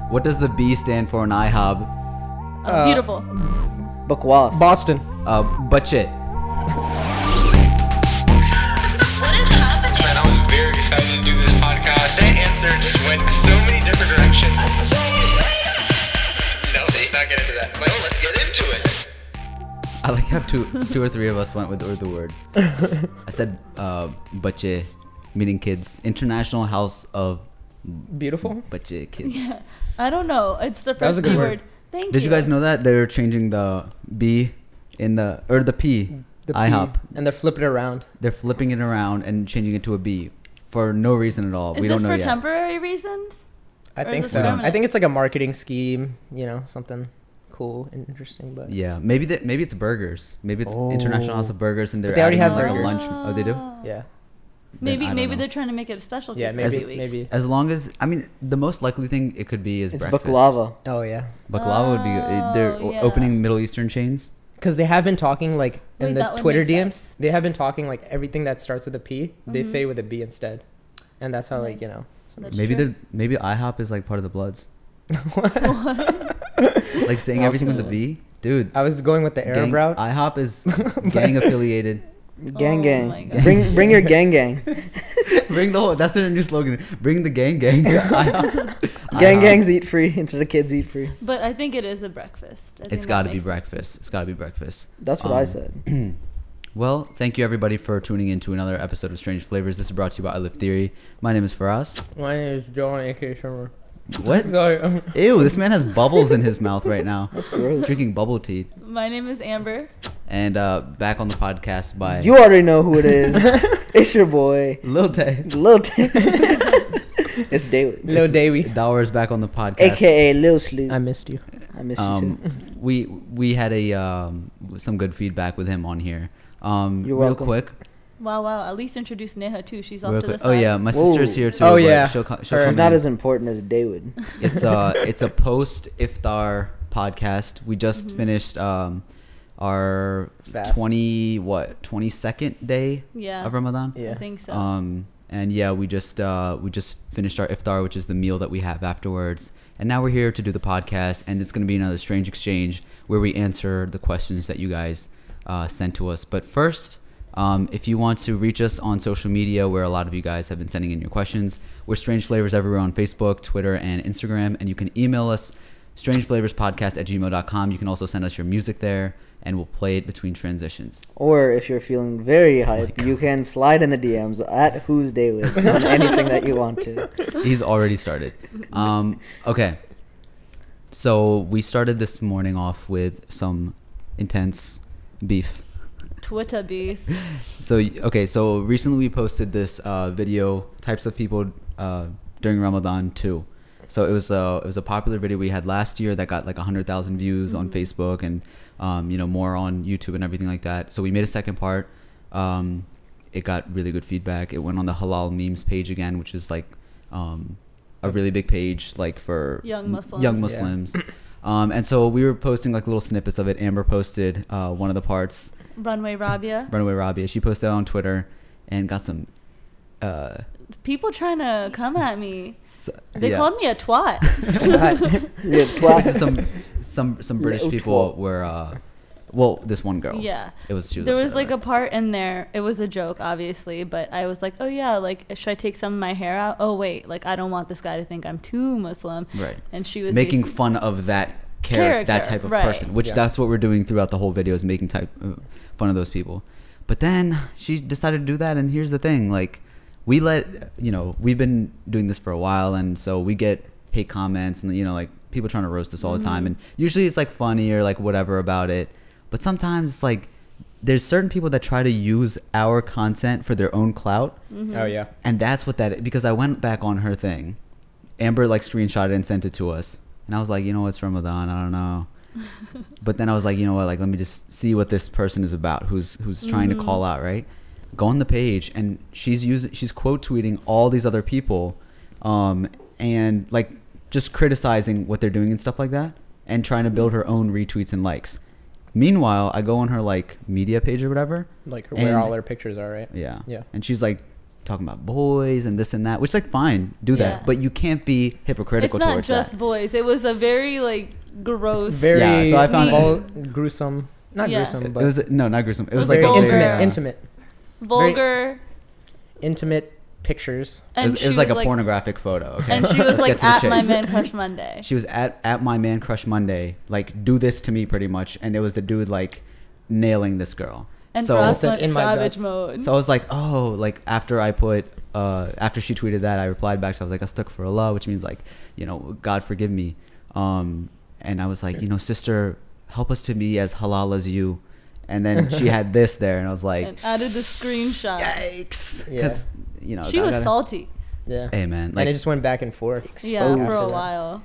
What does the B stand for in iHob? Beautiful. Bakwas. Boston. Budget. What is happening? Man, I was very excited to do this podcast. That answer just went so many different directions. No, let's not get into that. Well, let's get into it. I like how two or three of us went with the words. I said Bache, meaning kids. International House of Beautiful. Bache Kids. Yeah. I don't know. It's the That was first a good B word. word. Thank you. Did you guys know that they're changing the B in the P? The P, iHop. and they're flipping it around. They're flipping it around and changing it to a B for no reason at all. Is we this don't know for yet. temporary reasons? I Or think is so. this I permanent? think it's like a marketing scheme. Something cool and interesting. But Yeah, maybe it's burgers. Maybe it's International House of Burgers, and they're But they already adding have like a burgers. lunch. Oh, they do. yeah, Then I don't Maybe know. they're trying to make it a specialty yeah, for maybe, 2 weeks. maybe. As long as the most likely thing it could be is It's breakfast. baklava. Oh yeah, Baklava would be. They're Oh, yeah. opening Middle Eastern chains. because they have been talking like in Wait, the that would Twitter make DMs. sense. They have been talking like everything that starts with a P. They Mhm. say with a B instead, and that's how like That's Maybe true. maybe IHOP is like part of the Bloods. Like saying everything with the B, dude. I was going with the Arab Gang, route. IHOP is gang affiliated. Gang Oh my gang. God. Bring your gang gang. Bring the whole. That's their new slogan. Bring the gang to IHOP. Gang IHOP. gangs eat free until the kids eat free. But I think it is a breakfast. I think It's that got to be makes sense. breakfast. It's got to be breakfast. That's what I said. Well, thank you everybody for tuning in to another episode of Strange Flavors. This is brought to you by Alif Theory. My name is Faras. My name is John, aka Summer. What? Sorry. Ew, this man has bubbles in his mouth right now. That's gross. Drinking bubble tea. My name is Amber. And back on the podcast by You already know who it is. It's your boy, Lil Tay. Lil T. It's David, Lil Davey. Dower's back on the podcast. aka Lil Sloot. I missed you. I miss you too. We had some good feedback with him on here. You're real welcome. quick. Wow. At least introduce Neha too. She's off Real to the quick. side. Oh yeah, my Whoa. sister's here too. Oh, but yeah. she'll Her- She's come not in. as important as David. It's a post iftar podcast. We just finished our Fast. 22nd day Yeah. of Ramadan. Yeah. I think so. And yeah, we just finished our iftar, which is the meal that we have afterwards. And now we're here to do the podcast, and it's going to be another strange exchange where we answer the questions that you guys sent to us. But first, if you want to reach us on social media, where a lot of you guys have been sending in your questions, we're Strange Flavors everywhere on Facebook, Twitter, and Instagram. And you can email us, strangeflavorspodcast@gmail.com. You can also send us your music there, and we'll play it between transitions. Or if you're feeling very hype, God. you can slide in the DMs at Who's David on anything that you want to. He's already started. Okay. So we started this morning off with some intense beef. Twitter beef. So recently we posted this video, types of people during Ramadan too. So it was a popular video we had last year that got like 100,000 views on Facebook and more on YouTube and everything like that. So we made a second part. It got really good feedback. It went on the Halal Memes page again, which is like a really big page like for Young Muslims. Young Muslims. And so we were posting like little snippets of it. Amber posted one of the parts. Runway Rabia. Runaway Rabia. She posted it on Twitter and got some. People trying to come at me. They yeah. called me a twat. Yeah, twat. some British Little people twat. were. This one girl. Yeah. She was There was upset like a about part in there. It was a joke, obviously, but I was like, oh yeah, like should I take some of my hair out? Oh wait, like I don't want this guy to think I'm too Muslim. it. Right. And she was Making basically- fun of that that Character, type of right. person, which Yeah. that's what we're doing throughout the whole video is making fun of those people. But then she decided to do that, and here's the thing: like we've been doing this for a while, and so we get hate comments and like people trying to roast us all the time, and usually it's like funny or like whatever about it. But sometimes it's like there's certain people that try to use our content for their own clout. Oh yeah. And that's what that is. Because I went back on her thing. Amber like screenshotted and sent it to us. And I was like, it's Ramadan. I don't know. But then I was like, like let me just see what this person is about who's trying to call out, right? Go on the page and she's quote tweeting all these other people and like just criticizing what they're doing and stuff like that and trying to build her own retweets and likes. Meanwhile, I go on her like media page or whatever. Like where all her pictures are, right? Yeah. Yeah. And she's like talking about boys and this and that, which like fine, do Yeah. that, but you can't be hypocritical It's not towards just that. boys. It was a very like gross. Very Yeah, so I found gruesome. Not Yeah. gruesome, but It was not gruesome. It was was like vulgar. a very, intimate vulgar. intimate pictures. It And was, she it was like a like, pornographic photo. Okay, And she was Let's like get to the at my chase. man crush Monday. She was at my man crush Monday, like do this to me pretty much, and it was the dude like nailing this girl. And so Frost Said, went "In my savage guts." mode. So I was like, oh, like after I put, after she tweeted that, I replied back. So I was like, astaghfirullah, which means like, God forgive me. And I was like, sister, help us to be as halal as you. And then she had this there, and I was like, and added the screenshot. yikes, Yeah. because She was salty. Yeah. Hey man, And like it just went back and forth. Yeah, for After a that. while.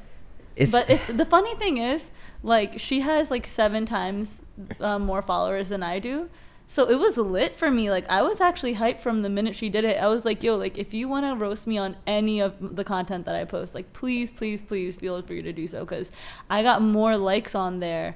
it's But the funny thing is, like, she has like 7 times more followers than I do. So it was lit for me. Like, I was actually hyped from the minute she did it. I was like, yo, like, if you want to roast me on any of the content that I post, like, please, please, please feel free to do so. Because I got more likes on there,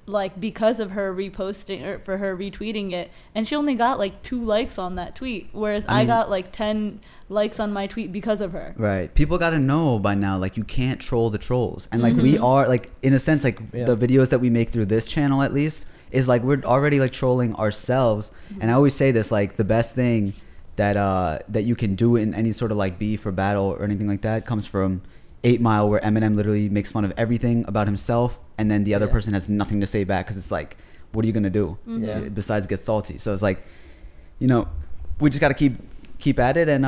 like, because of her reposting or for her retweeting it. And she only got like 2 likes on that tweet. Whereas I mean- got like 10 likes on my tweet because of her. right. People got to know by now, like you can't troll the trolls, and like we are, like in a sense, like Yeah. the videos that we make through this channel at least is like we're already like trolling ourselves. And I always say this, like the best thing that you can do in any sort of like beef or battle or anything like that comes from 8 Mile, where Eminem literally makes fun of everything about himself, and then the other Yeah. person has nothing to say back, because it's like, what are you gonna do Yeah. besides get salty? So it's like, we just gotta keep at it, and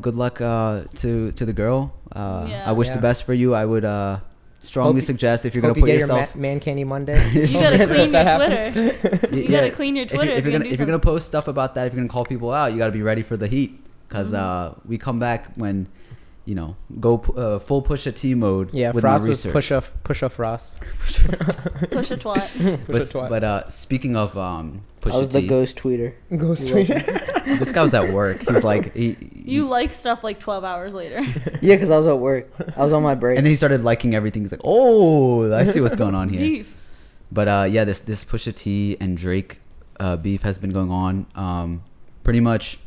good luck to the girl. Yeah. I wish Yeah. the best for you. I would strongly Hope you- suggest, if you're gonna Hope you put get yourself your man candy Monday. You gotta Hope clean that your happens. Twitter. You gotta clean your Twitter if you're do gonna post stuff about that, if you're gonna call people out, you gotta be ready for the heat, because we come back when go full Pusha T mode. Yeah, with my Frost was research. push off Frost. Push a twat. But speaking of I Pusha was the T, ghost tweeter. Ghost You're tweet. this guy was at work. He's like, You like stuff like 12 hours later. Yeah, because I was at work. I was on my break. and then he started liking everything. He's like, oh, I see what's going on here. Beef. But yeah, this Pusha T and Drake beef has been going on. Pretty much,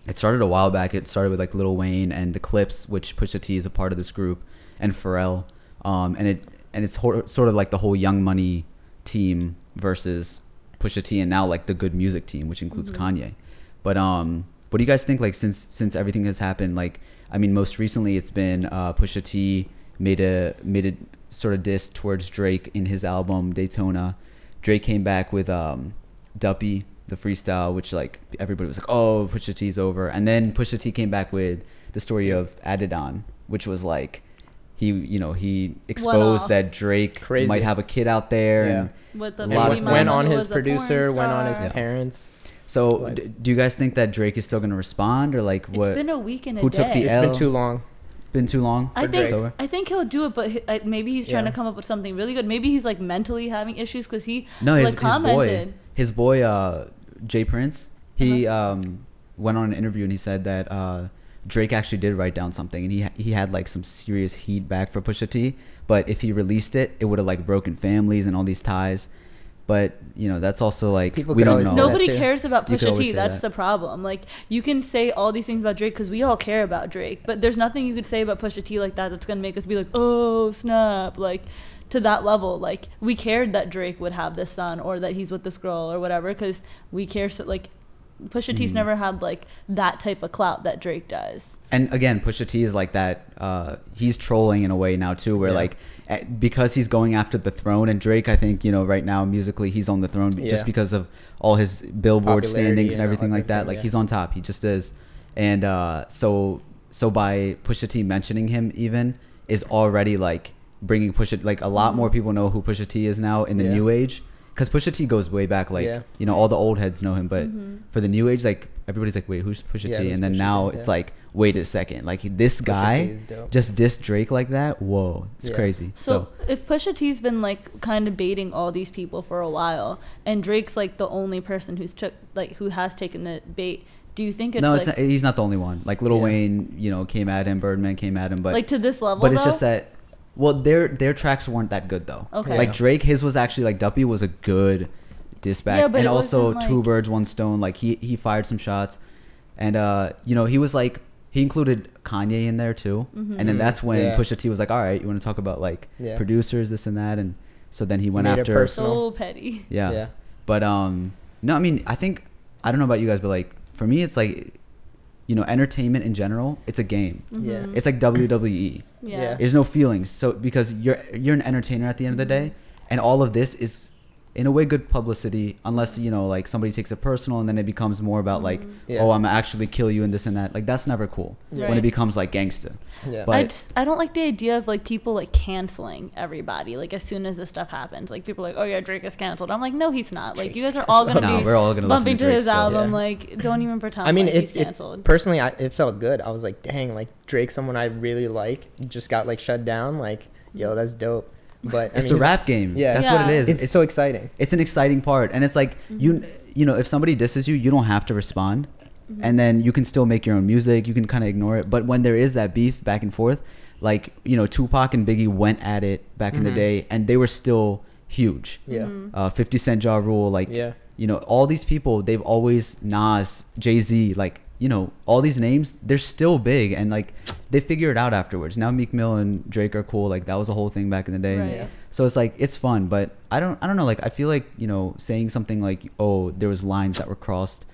it started a while back. It started with like Lil Wayne and the Clips, which Pusha T is a part of this group, and Pharrell. And it's sort of like the whole Young Money team versus Pusha T, and now like the Good Music team, which includes Kanye. But what do you guys think? Like since everything has happened, like I mean, most recently it's been Pusha T made a sort of diss towards Drake in his album Daytona. Drake came back with Duppy, the freestyle, which like everybody was like, oh, Pusha T's over. And then Pusha T came back with the story of Adidon, which was like he exposed off. that Drake Crazy. might have a kid out there. Yeah. And With the A lot baby of mama went things. on who his was a porn producer, went on his star. parents. so Like- do you guys think that Drake is still going to respond, or like what? It's been a week and a who day. took the It's L? been too long. Been too long? I for think Drake? I think he'll do it, but maybe he's trying Yeah. to come up with something really good. Maybe he's like mentally having issues because he No, like commented. his boy, Jay Prince. He went on an interview and he said that Drake actually did write down something, and he had like some serious heat back for Pusha T. But if he released it, it would have like broken families and all these ties. But that's also like People we could don't always know. say that Nobody too. cares about You could Pusha always T. say That's that. the problem. Like, you can say all these things about Drake because we all care about Drake, but there's nothing you could say about Pusha T like that that's gonna make us be like, oh snap, like to that level. Like, we cared that Drake would have this son or that he's with this girl or whatever because we care. So like, Pusha T's never had like that type of clout that Drake does. And again, Pusha T is like that. He's trolling in a way now too, where Yeah. like because he's going after the throne, and Drake, I think right now musically he's on the throne Yeah. just because of all his Billboard Popularity standings and and everything like that. everything, Like yeah. he's on top. He just is. And so by Pusha T mentioning him even is already like bringing Pusha, like a lot more people know who Pusha T is now in the Yeah. new age. Because Pusha T goes way back, like Yeah. all the old heads know him, but for the new age, like everybody's like, wait, who's Pusha Yeah, T? who's And then Pusha now T? it's Yeah. like, wait a second, like this Pusha guy T is dope. just dissed Drake like that. Whoa, it's Yeah. crazy. So if Pusha T's been like kind of baiting all these people for a while, and Drake's like the only person who has taken the bait, do you think it's no, like, it's not, he's not the only one. Like Lil Yeah. Wayne, came at him. Birdman came at him, but like to this level? but it's though? just that. Well, their tracks weren't that good though. Okay. Like Yeah. Drake, his was actually like Duppy was a good diss back, Yeah, but and it also wasn't, Two like- Birds One Stone. Like he fired some shots, And you know, he was like, he included Kanye in there too. And then that's when Yeah. Pusha T was like, all right, you want to talk about like Yeah. producers, this and that. And so then he went Made it after. personal. So petty. Yeah. Yeah. But no, I mean, I think, I don't know about you guys, but like for me, it's like, you know, entertainment in general, it's a game. Yeah. It's like WWE. Yeah. There's no feelings. So because you're an entertainer at the end of the day, and all of this is in a way good publicity, unless, you know, like somebody takes it personal and then it becomes more about like, Yeah. oh, I'm gonna actually kill you and this and that. Like that's never cool Yeah. when it Right. becomes like gangsta. Yeah. But I don't like the idea of like people like canceling everybody like as soon as this stuff happens. Like people are like, oh yeah, Drake is canceled. I'm like, no, he's not. Like you guys are all gonna No, be we're all gonna listen bumping to to Drake his still. album. Yeah. Like don't even pretend. I mean, like he's it canceled. personally, it felt good. I was like, dang, like Drake, someone I really like, just got like shut down. Like, yo, that's dope. But I it's mean, a rap game. Yeah. That's what it Yeah. is. It's so exciting. It's an exciting part, and it's like you know, if somebody disses you, you don't have to respond, and then you can still make your own music. You can kind of ignore it. But when there is that beef back and forth, like, you know, Tupac and Biggie went at it back in the day, and they were still huge. Yeah. 50 Cent, Ja Rule, like, Yeah. you know, all these people, they've always, Nas, Jay-Z, like, you know, all these names, they're still big, and like they figure it out afterwards. Now Meek Mill and Drake are cool. Like that was a whole thing back in the day. Right. Yeah. So it's like it's fun, but I don't know. Like I feel like, you know, saying something like, "Oh, there was lines that were crossed."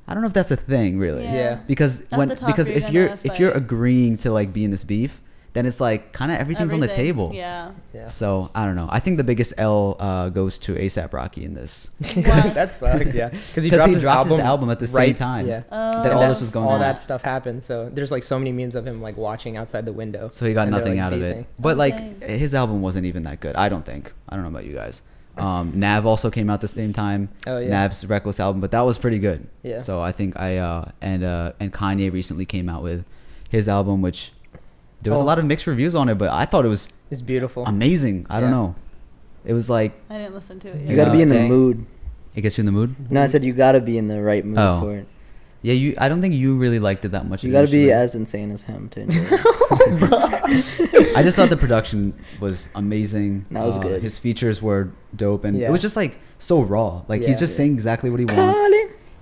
I don't know if that's a thing, really. Yeah. Because At when the top, because you're if you're gonna fight. agreeing to like be in this beef, then it's like kind of everything's on the Everything. table. Yeah. Yeah. So I don't know. I think the biggest L goes to ASAP Rocky in this. That sucked. Yeah. Because he 'Cause dropped, he his, dropped his album album at the same right, time. Yeah. that Oh, all And this was going all on. that stuff happened. So there's like so many memes of him like watching outside the window. So he got and they're, nothing like, out of beefing. it. But Oh, like dang. his album wasn't even that good. I don't think. I don't know about you guys. Nav also came out the same time. Oh, yeah. Nav's Reckless album, but that was pretty good. Yeah. So I think and Kanye recently came out with his album, which there was a Oh. lot of mixed reviews on it, but I thought it was It's beautiful. amazing. I don't Yeah. know. It was like I didn't listen to it yet. You gotta be in the Dang. mood. it gets you in the mood. No, I said you gotta be in the right mood Oh. for it. Yeah, I don't think you really liked it that much. You gotta be initially. as insane as him to enjoy it. I just thought the production was amazing. That was good. His features were dope, and Yeah. it was just like so raw. Like Yeah. he's just Yeah. saying exactly what he wants.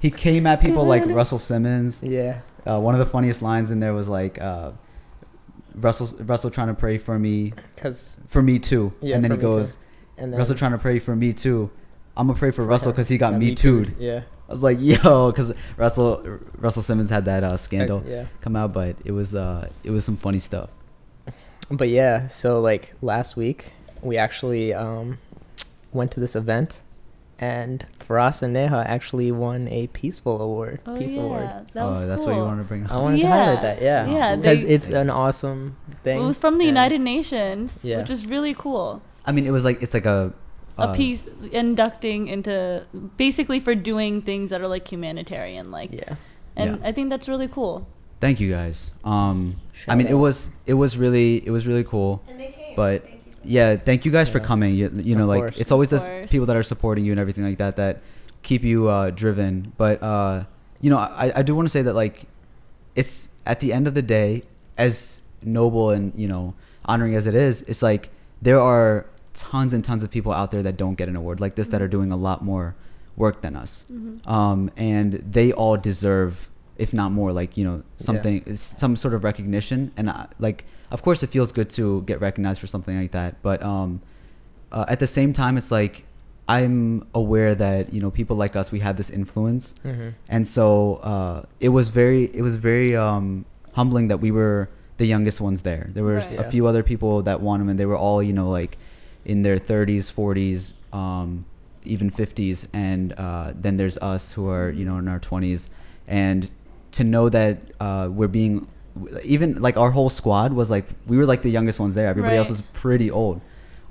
He came at people like Russell Simmons. Yeah. One of the funniest lines in there was like Russell trying to pray for me Because too, Yeah, and then for he me too. goes, and then Russell trying to pray for me too. I'm gonna pray for Russell because he got me too'd. Yeah. I was like, yo, because Russell Simmons had that scandal Yeah. come out, but it was some funny stuff. But yeah, so like last week we actually went to this event, and Faras and Neha actually won a Peaceful Award. Oh, Peace yeah. Award. That was That's cool. what you wanted to bring up. I wanted to Yeah. highlight that. Yeah. Yeah, Because they- it's an awesome thing. It was from the and- United Nations, Yeah. which is really cool. I mean, it's like a Piece inducting into basically for doing things that are like humanitarian, like. Yeah. And Yeah. I think that's really cool. Thank you guys. I mean, Shout it out. was really cool. And they came. But Thank you. yeah, thank you guys for Yeah. coming. You know, Of like course. it's always Of those course. people that are supporting you and everything like that that keep you driven. But you know, I do want to say that like it's at the end of the day, as noble and, you know, honoring as it is, it's like there are tons and tons of people out there that don't get an award like this that are doing a lot more work than us. And they all deserve, if not more, like, you know, something, some sort of recognition. And like, of course it feels good to get recognized for something like that, but at the same time, it's like I'm aware that, you know, people like us, we have this influence. And so it was very humbling that we were the youngest ones there. There was Right. a few other people that won them, and they were all, you know, like in their 30s, 40s, even 50s, and then there's us who are, you know, in our 20s. And to know that we're being, even like our whole squad was like, we were like the youngest ones there. Everybody else Right. was pretty old.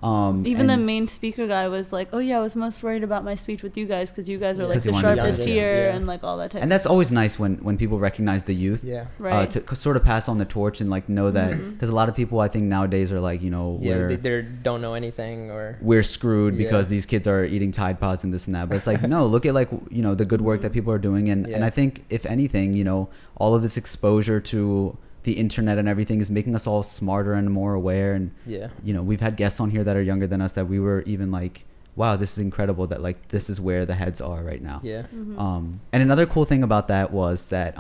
Even the and- main speaker guy was like, "Oh yeah, I was most worried about my speech with you guys because you guys are like 'Cause he the wanted the sharpest youngest. here Yeah. and like all that type." and that's always nice when people recognize the youth. Yeah. Right. To sort of pass on the torch and like know that, because a lot of people I think nowadays are like, you know, Yeah. They don't know anything or. we're screwed Yeah. because these kids are eating Tide Pods and this and that. But it's like, no, look at like, you know, the good work that people are doing. And Yeah. I think if anything, you know, all of this exposure to the internet and everything is making us all smarter and more aware. And, Yeah. you know, we've had guests on here that are younger than us that we were even like wow, this is incredible that like this is where the heads are right now. Yeah. And another cool thing about that was that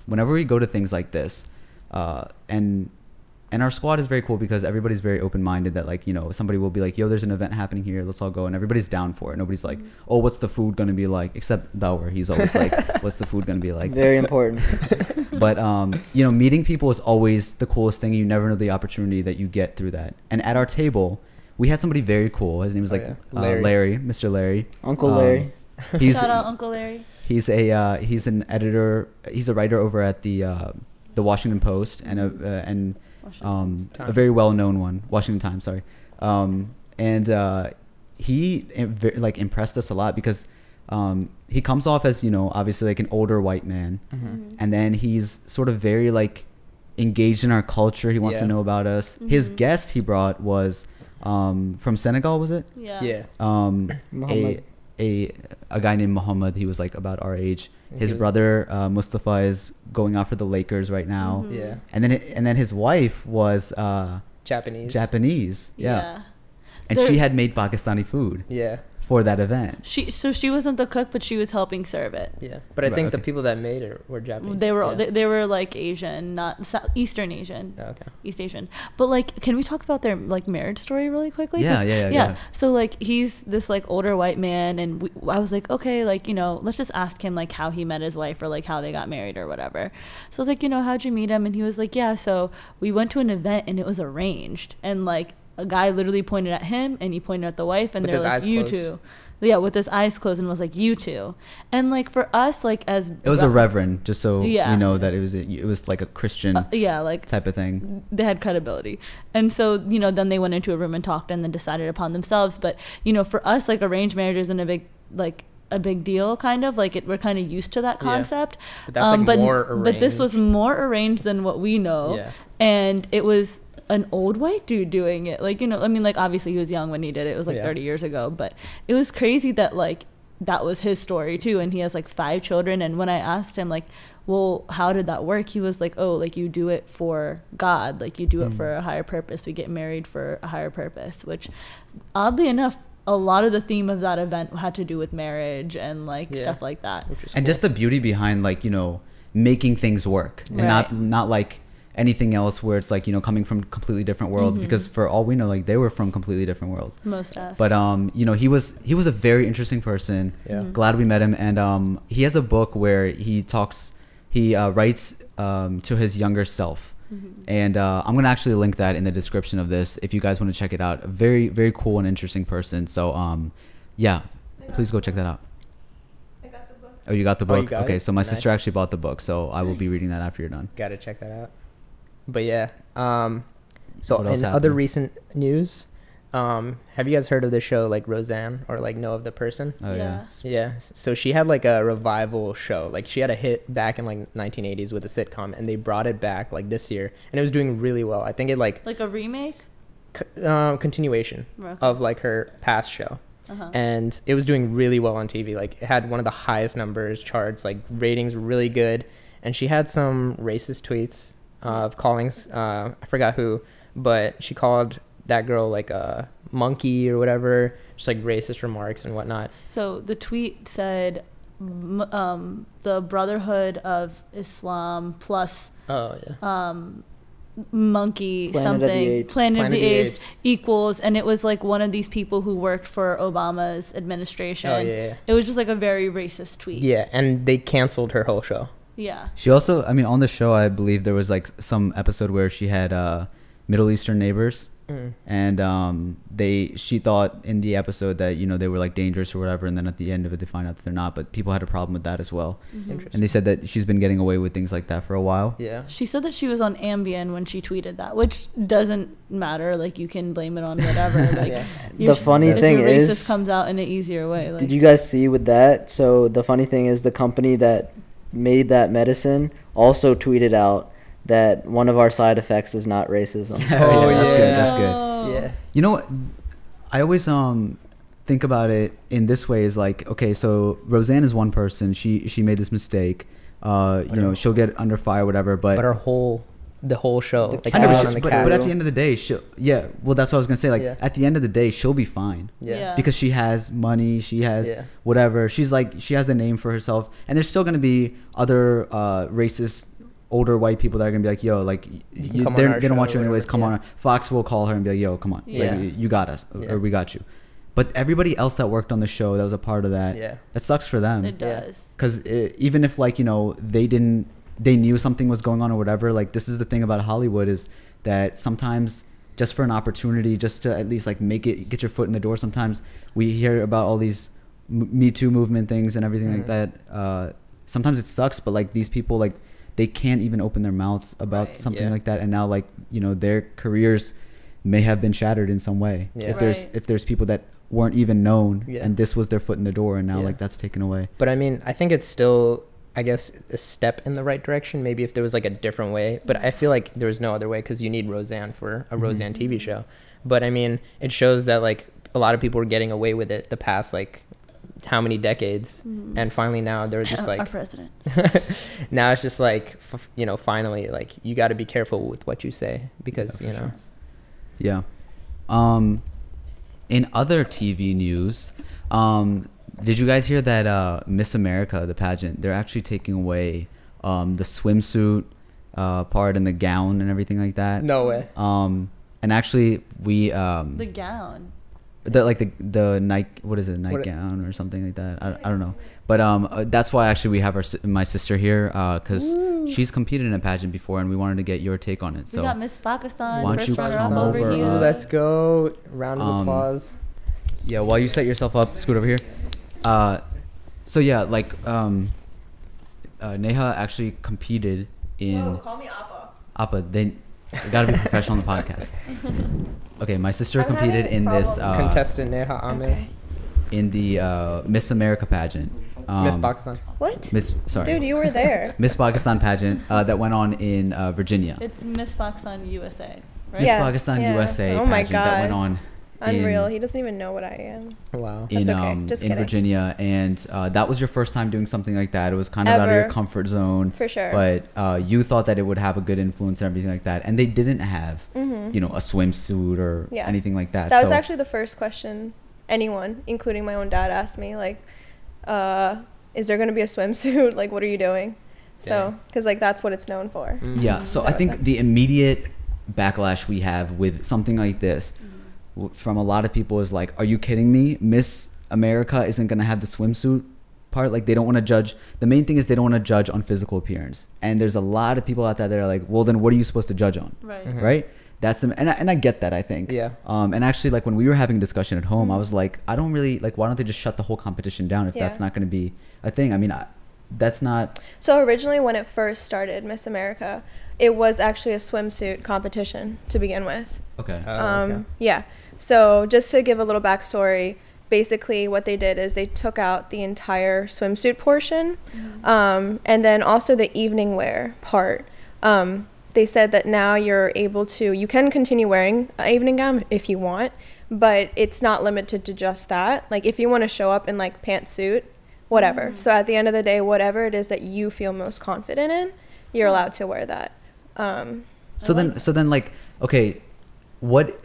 whenever we go to things like this, and our squad is very cool because everybody's very open-minded, that like, you know, somebody will be like, yo, there's an event happening here, let's all go, and everybody's down for it. Nobody's like, oh, what's the food gonna be like, except Daur. He's always like, what's the food gonna be like? Very important. But you know, meeting people is always the coolest thing. You never know the opportunity that you get through that. And at our table, we had somebody very cool. His name was Larry, Mr. Larry. Uncle Larry. He's Shout out Uncle Larry. he's an editor. He's a writer over at the Washington Post and a very well-known one, Washington Times. Sorry, and he like impressed us a lot because he comes off as, you know, obviously like an older white man, and then he's sort of very like engaged in our culture. He wants to know about us. His guest he brought was from Senegal, was it? Yeah. Muhammad. A guy named Muhammad. He was like about our age. His brother Mustafa is going out for the Lakers right now. Yeah. And then his wife was Japanese. Yeah. And she had made Pakistani food. Yeah. For that event. She wasn't the cook, but she was helping serve it. Yeah. But I think the people that made it were Japanese. They were they were like Asian, not Eastern Asian. Oh, okay. East Asian. But like, can we talk about their like marriage story really quickly? Yeah. So like, he's this like older white man, and I was like, okay, like, you know, let's just ask him like how he met his wife or like how they got married or whatever. So I was like, you know, how'd you meet him? And he was like, yeah, so we went to an event and it was arranged, and like a guy literally pointed at him and he pointed at the wife, and they're like, you two. Yeah, with his eyes closed, and was like, you two. And like for us, like as it was a reverend, just so we know that it was like a Christian like type of thing. They had credibility. And so, you know, then they went into a room and talked and then decided upon themselves. But, you know, for us, like arranged marriage isn't a big deal, kind of like we're kind of used to that concept. But that's like more arranged. But this was more arranged than what we know. And it was an old white dude doing it, like, you know, I mean, like obviously he was young when he did it. It was like 30 years ago, but it was crazy that like that was his story too, and he has like 5 children. And when I asked him like, well, how did that work, he was like, oh, like you do it for God, like you do it for a higher purpose. We get married for a higher purpose, which oddly enough, a lot of the theme of that event had to do with marriage and like stuff like that. And just the beauty behind like, you know, making things work, and not like anything else where it's like, you know, coming from completely different worlds, because for all we know, like they were from completely different worlds. Most of. But you know, he was a very interesting person. Glad we met him. And he has a book where he writes to his younger self. And I'm gonna actually link that in the description of this if you guys want to check it out. A very, very cool and interesting person. So yeah, please go check that out. I got the book. Oh, you got the book? You got okay, it? so my Nice. sister actually bought the book, so I will be reading that after you're done. Gotta check that out. But yeah, so What else in other happened? recent news, have you guys heard of the show like Roseanne, or like know of the person? Oh yeah. Yeah, so she had like a revival show. Like she had a hit back in like 1980s with a sitcom, and they brought it back like this year, and it was doing really well. I think it like a remake. Continuation of like her past show. And it was doing really well on TV. Like it had one of the highest numbers charts, like ratings were really good. And she had some racist tweets of calling, I forgot who, but she called that girl like a monkey or whatever, just like racist remarks and whatnot. So the tweet said, the Brotherhood of Islam plus monkey Planet of the Apes equals, and it was like one of these people who worked for Obama's administration. It was just like a very racist tweet. And they canceled her whole show. She also, I mean, on the show, I believe there was like some episode where she had Middle Eastern neighbors, and she thought in the episode that, you know, they were like dangerous or whatever, and then at the end of it they find out that they're not, but people had a problem with that as well. And they said that she's been getting away with things like that for a while. She said that she was on Ambien when she tweeted that, which doesn't matter, like you can blame it on whatever. Like the funny thing is, racist comes out in an easier way. Like, did you guys see with that? So the funny thing is, the company that made that medicine also tweeted out that one of our side effects is not racism. That's good. You know what, I always think about it in this way, is like, okay, so Roseanne is one person, she made this mistake, you know, she'll get under fire, whatever, but her whole the whole show. The Like I know, everyone but, on the but cast. at the end of the day, well, that's what I was gonna say. Like Yeah. at the end of the day, she'll be fine. Yeah. Because she has money, she has Yeah. whatever. She has a name for herself, and there's still gonna be other racist older white people that are gonna be like, yo, like come on our they don't want show you or anyways. whatever. Come on. Fox will call her and be like, yo, come on, Yeah. like, you got us, Yeah. or we got you. But everybody else that worked on the show that was a part of that, Yeah. that sucks for them. It does. Because even if like they knew something was going on or whatever, like this is the thing about Hollywood is that sometimes just for an opportunity, just to at least like get your foot in the door, sometimes we hear about all these Me Too movement things and everything like that. Sometimes it sucks, but like these people, like they can't even open their mouths about Right. something Yeah. like that, and now like their careers may have been shattered in some way. Yeah. If there's people that weren't even known, Yeah. and this was their foot in the door, and now Yeah. like that's taken away. But I mean, I think it's still, I guess, a step in the right direction. Maybe if there was like a different way, but I feel like there was no other way because you need Roseanne for a Roseanne TV show. But I mean, it shows that like a lot of people were getting away with it the past like how many decades, and finally now they're just Our like president. now it's just like finally like you got to be careful with what you say because Yeah, for sure. Yeah. In other TV news, did you guys hear that Miss America, the pageant, they're actually taking away the swimsuit part and the gown and everything like that? No way. And actually we The gown. the nightgown or something like that. I don't know, but that's why actually we have my sister here because she's competed in a pageant before and we wanted to get your take on it. So We got Miss Pakistan, why don't first you runner come up over over, here. Let's go. Round of applause. yeah, while you set yourself up, scoot over here. So yeah, like Neha actually competed in. Call me Appa. Appa, they gotta be professional on the podcast. Okay, my sister competed in this Contestant Neha Aamir. Okay. in the Miss America pageant. Miss Pakistan. What? Sorry. Dude, you were there. Miss Pakistan pageant that went on in Virginia. It's Miss Pakistan USA, right? Miss Yeah, Pakistan yeah. USA Oh my pageant that went God. on Unreal. He doesn't even know what I am. Wow. in That's okay. Just in kidding. Virginia, and that was your first time doing something like that. It was kind of out of your Ever. comfort zone, For sure. But you thought that it would have a good influence and everything like that, and they didn't have, a swimsuit or Yeah. anything like that. That was So- actually the first question anyone, including my own dad, asked me. Like, is there going to be a swimsuit? Like, what are you doing? So, because like that's what it's known for. Yeah, so I That was think it. the immediate backlash we have with something like this from a lot of people is like, are you kidding me? Miss America isn't going to have the swimsuit part. Like, they don't want to judge. The main thing is they don't want to judge on physical appearance. And there's a lot of people out there that are like, well, then what are you supposed to judge on? Right. Right? That's the, and I get that, I think. Yeah. And actually, like when we were having a discussion at home, I was like, I don't really like, why don't they just shut the whole competition down if that's Yeah. not going to be a thing? I mean, that's not. So originally, when it first started, Miss America, it was actually a swimsuit competition to begin with. Okay. Okay. Yeah. So just to give a little backstory, basically what they did is they took out the entire swimsuit portion, and then also the evening wear part. They said that now you can continue wearing an evening gown if you want, but it's not limited to just that. Like if you want to show up in like pantsuit, whatever. So at the end of the day, whatever it is that you feel most confident in, you're allowed to wear that. So then, like, okay, what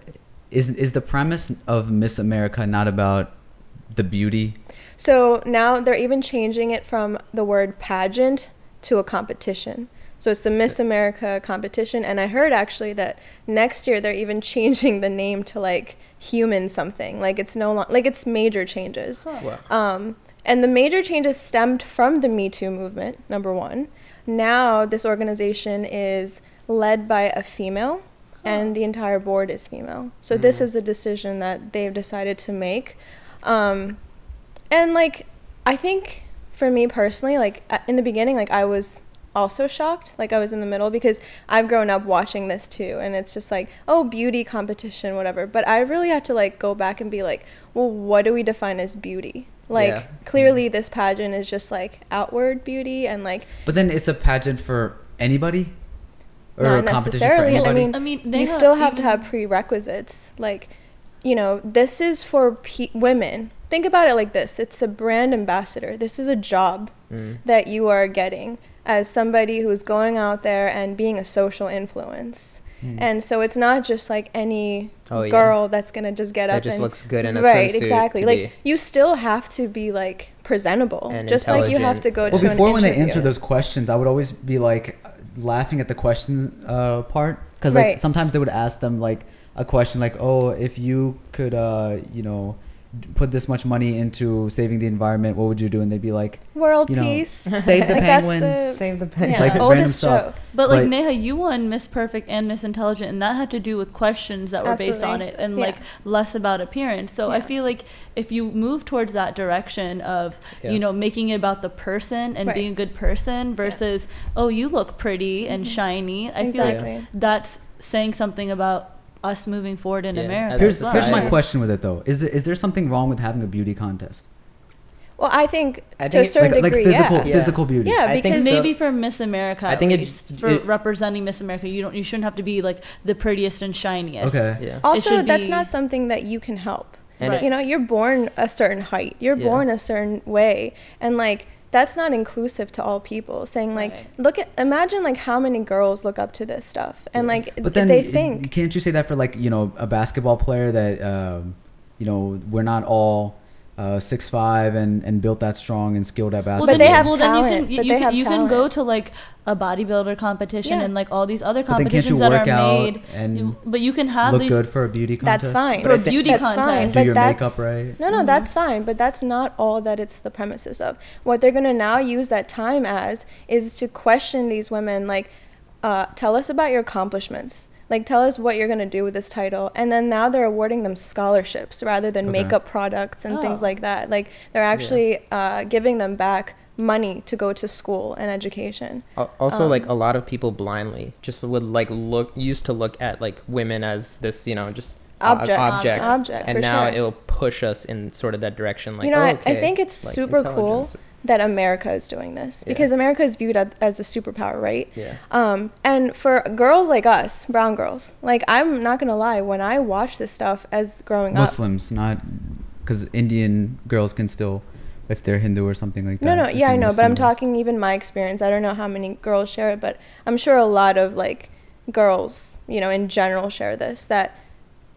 is the premise of Miss America not about the beauty? So now they're even changing it from the word pageant to a competition. So it's the Miss America competition. And I heard actually that next year they're even changing the name to like human something. Like it's no longer, like it's major changes. Wow. And the major changes stemmed from the Me Too movement, number one. Now this organization is led by a female and the entire board is female. So this is a decision that they've decided to make. And like, I think for me personally, like in the beginning, like I was also shocked. Like I was in the middle because I've grown up watching this too. And it's just like, oh, beauty competition, whatever. But I really had to like go back and be like, well, what do we define as beauty? Like Yeah. clearly this pageant is just like outward beauty and like But then it's a pageant for anybody, or not a competition for necessarily. anybody. I mean, you Neha, still have to even- have prerequisites. Like, you know, this is for women. Think about it like this. It's a brand ambassador. This is a job that you are getting. as somebody who's going out there and being a social influence. And so it's not just like any girl that's gonna just get that up just and looks good in a right, swimsuit exactly. to Like be- you still have to be like presentable, And just like you have to go Well, to an before when they interview. answer those questions, I would always be like laughing at the questions part, because like Right. sometimes they would ask them like a question like, oh, if you could you know, put this much money into saving the environment, what would you do? And they'd be like, World you know, peace. save the Like, that's penguins. the- Save the Yeah, penguins. Like random oldest stuff. joke. But like But- Neha, you won Miss Perfect and Miss Intelligent, and that had to do with questions that were based on Absolutely. it, and Yeah. like less about appearance. So I Yeah. feel like if you move towards that direction of you know, making it about the person and Right. being a good person versus oh, you look pretty and shiny, I feel Exactly. like that's saying something about us moving forward in Yeah, America. as Here's as well. here's my society. question with it though. Is there something wrong with having a beauty contest? Well, I think I to a think certain Like degree, physical yeah. physical beauty. Yeah, I think because so. Maybe for Miss America, I think at it- least, for it- representing Miss America, you shouldn't have to be like the prettiest and shiniest. Okay. Yeah. also should that's be- not something that you can help. And Right. You know, you're born a certain height, you're Yeah. born a certain way, and like that's not inclusive to all people. Saying like, Right. imagine like how many girls look up to this stuff, and like But then they think can't you say that for like, you know, a basketball player that you know, we're not all 6'5" and built that strong and skilled at basketball. But they have then talent, you but can, they have you can go talent. to like a bodybuilder competition Yeah. and like all these other But then can't competitions you that work are out made. and But you can have look these. good for a beauty contest? that's fine. For a But I think- beauty That's contest. fine. Do But your that's- makeup right? No, that's fine, but that's not all that it's the premises of. What they're going to now use that time as is to question these women, like, tell us about your accomplishments. Like, tell us what you're going to do with this title. And then now they're awarding them scholarships rather than Okay. makeup products and things Oh. like that. Like, they're actually giving them back money to go to school and education. Also, like a lot of people blindly just would like used to look at like women as this, you know, just Object. object, and for now sure. it will push us in sort of that direction. Like, You know, oh, I okay, think it's like, super cool intelligence. that America is doing this Yeah. because America is viewed as a superpower, right? Yeah. And for girls like us, brown girls, like I'm not gonna lie, when I watched this stuff as growing up, Muslims, not because Indian girls can still, if they're Hindu or something like that. no, the yeah, I same know, as but I'm Muslims. talking even my experience. I don't know how many girls share it, but I'm sure a lot of like girls, you know, in general share this, that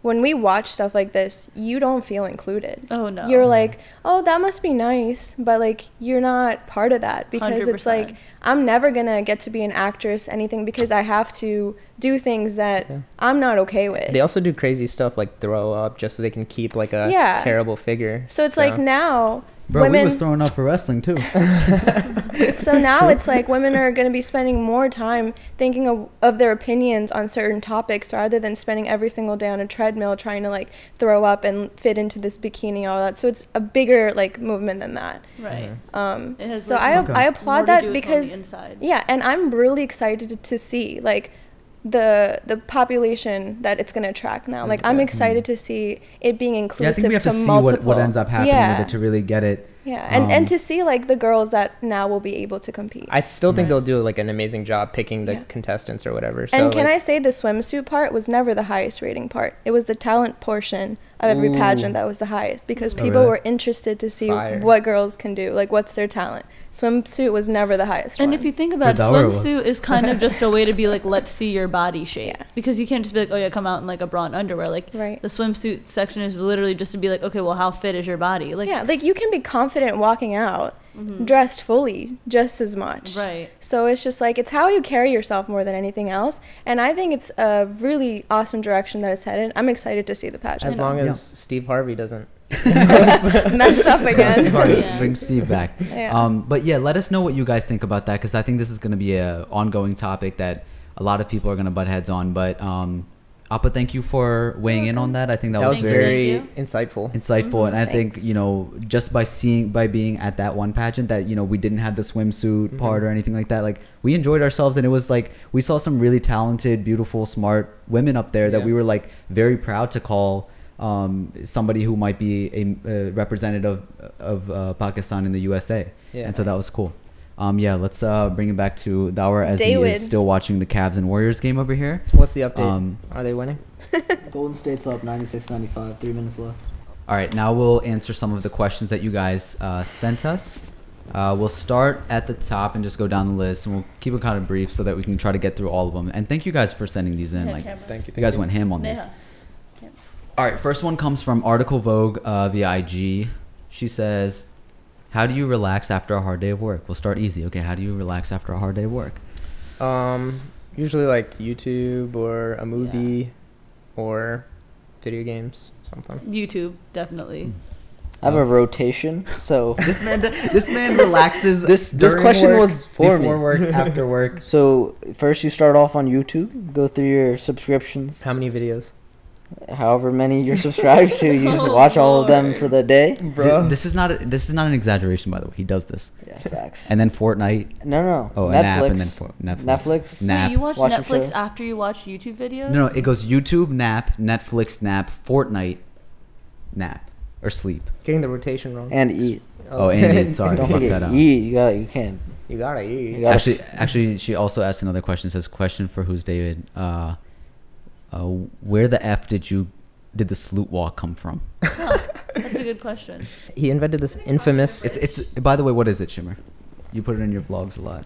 when we watch stuff like this, you don't feel included. Oh, no. You're like, oh, that must be nice, but like you're not part of that because it's 100%. like I'm never gonna get to be an actress, anything, because I have to do things that Yeah. I'm not okay with. They also do crazy stuff like throw up just so they can keep like a Yeah. terrible figure. So it's like now Bro, we women. was throwing up for wrestling too. So now it's like women are going to be spending more time thinking of their opinions on certain topics rather than spending every single day on a treadmill trying to like throw up and fit into this bikini, all that. So it's a bigger like movement than that. Right. It has, so like, I Okay. I more applaud to that do with on the because inside. yeah, and I'm really excited to see like the population that it's going to attract now. Like I'm excited to see it being Yeah, I inclusive think we have to see multiple. what ends up happening Yeah. with it to really get it. Yeah, and to see like the girls that now will be able to compete. I still think Right. they'll do like an amazing job picking the Yeah. contestants or whatever. So, And can like, I say the swimsuit part was never the highest rating part. It was the talent portion of every pageant that was the highest because people really? were interested to see Fire. what girls can do, like what's their talent. Swimsuit was never the highest And one. if you think about it, Dara was. swimsuit is kind of just a way to be like, let's see your body shape. Yeah. Because you can't just be like, oh yeah, come out in like a bra and underwear. Like Right. the swimsuit section is literally just to be like, okay, well, how fit is your body? Like, yeah, like you can be confident walking out dressed fully just as much. Right. So it's just like it's how you carry yourself more than anything else. And I think it's a really awesome direction that it's headed. I'm excited to see the pageant. as long Yeah. as Steve Harvey doesn't. messed up Steve again. Harvey, Yeah. bring Steve back. Yeah. But yeah, let us know what you guys think about that because I think this is going to be a ongoing topic that a lot of people are going to butt heads on. But Appa, thank you for weighing in on that. I think that, That was was Thank you. very Thank you. insightful. insightful, and I think Thanks. you know just by being at that one pageant that you know we didn't have the swimsuit part or anything like that. Like we enjoyed ourselves, and it was like we saw some really talented, beautiful, smart women up there that Yeah. we were like very proud to call somebody who might be a representative of Pakistan in the USA. Yeah. And so that was cool. Yeah, let's bring it back to Dawar as he David. is still watching the Cavs and Warriors game over here. What's the update? Are they winning? Golden State's up 96-95, 3 minutes left. All right, now we'll answer some of the questions that you guys sent us. We'll start at the top and just go down the list, and we'll keep it kind of brief so that we can try to get through all of them. And thank you guys for sending these in. Yeah, Like, camera. Thank you. you guys went ham on these. Yeah. All right, first one comes from Article Vogue via IG. She says, "How do you relax after a hard day of work?" We'll start easy. Okay, how do you relax after a hard day of work? Usually like YouTube or a movie or video games, something. YouTube, definitely. I have a rotation, so This man relaxes. this during question work, was for before me. work, after work. So first you start off on YouTube, go through your subscriptions, How many videos? however many you're subscribed to. You just watch all of them for the day. This is not an exaggeration, by the way. He does this. Yeah, facts. And then Fortnite. No. Oh, Netflix. a nap, and then Netflix. Netflix. Nap. Wait, you watch Watch the Netflix show. after you watch YouTube videos? No, it goes YouTube, nap, Netflix, nap, Fortnite, nap, or sleep. Getting the rotation wrong. And eat. Oh, and eat. Sorry, I Don't fucked forget, that up. eat. You can't. You gotta eat. You gotta Actually, she also asked another question. It says, question for who's David? Where the F did the salute walk come from? Huh, that's a good question. He invented this infamous. It's by the way, what is it, Shimmer? You put it in your vlogs a lot.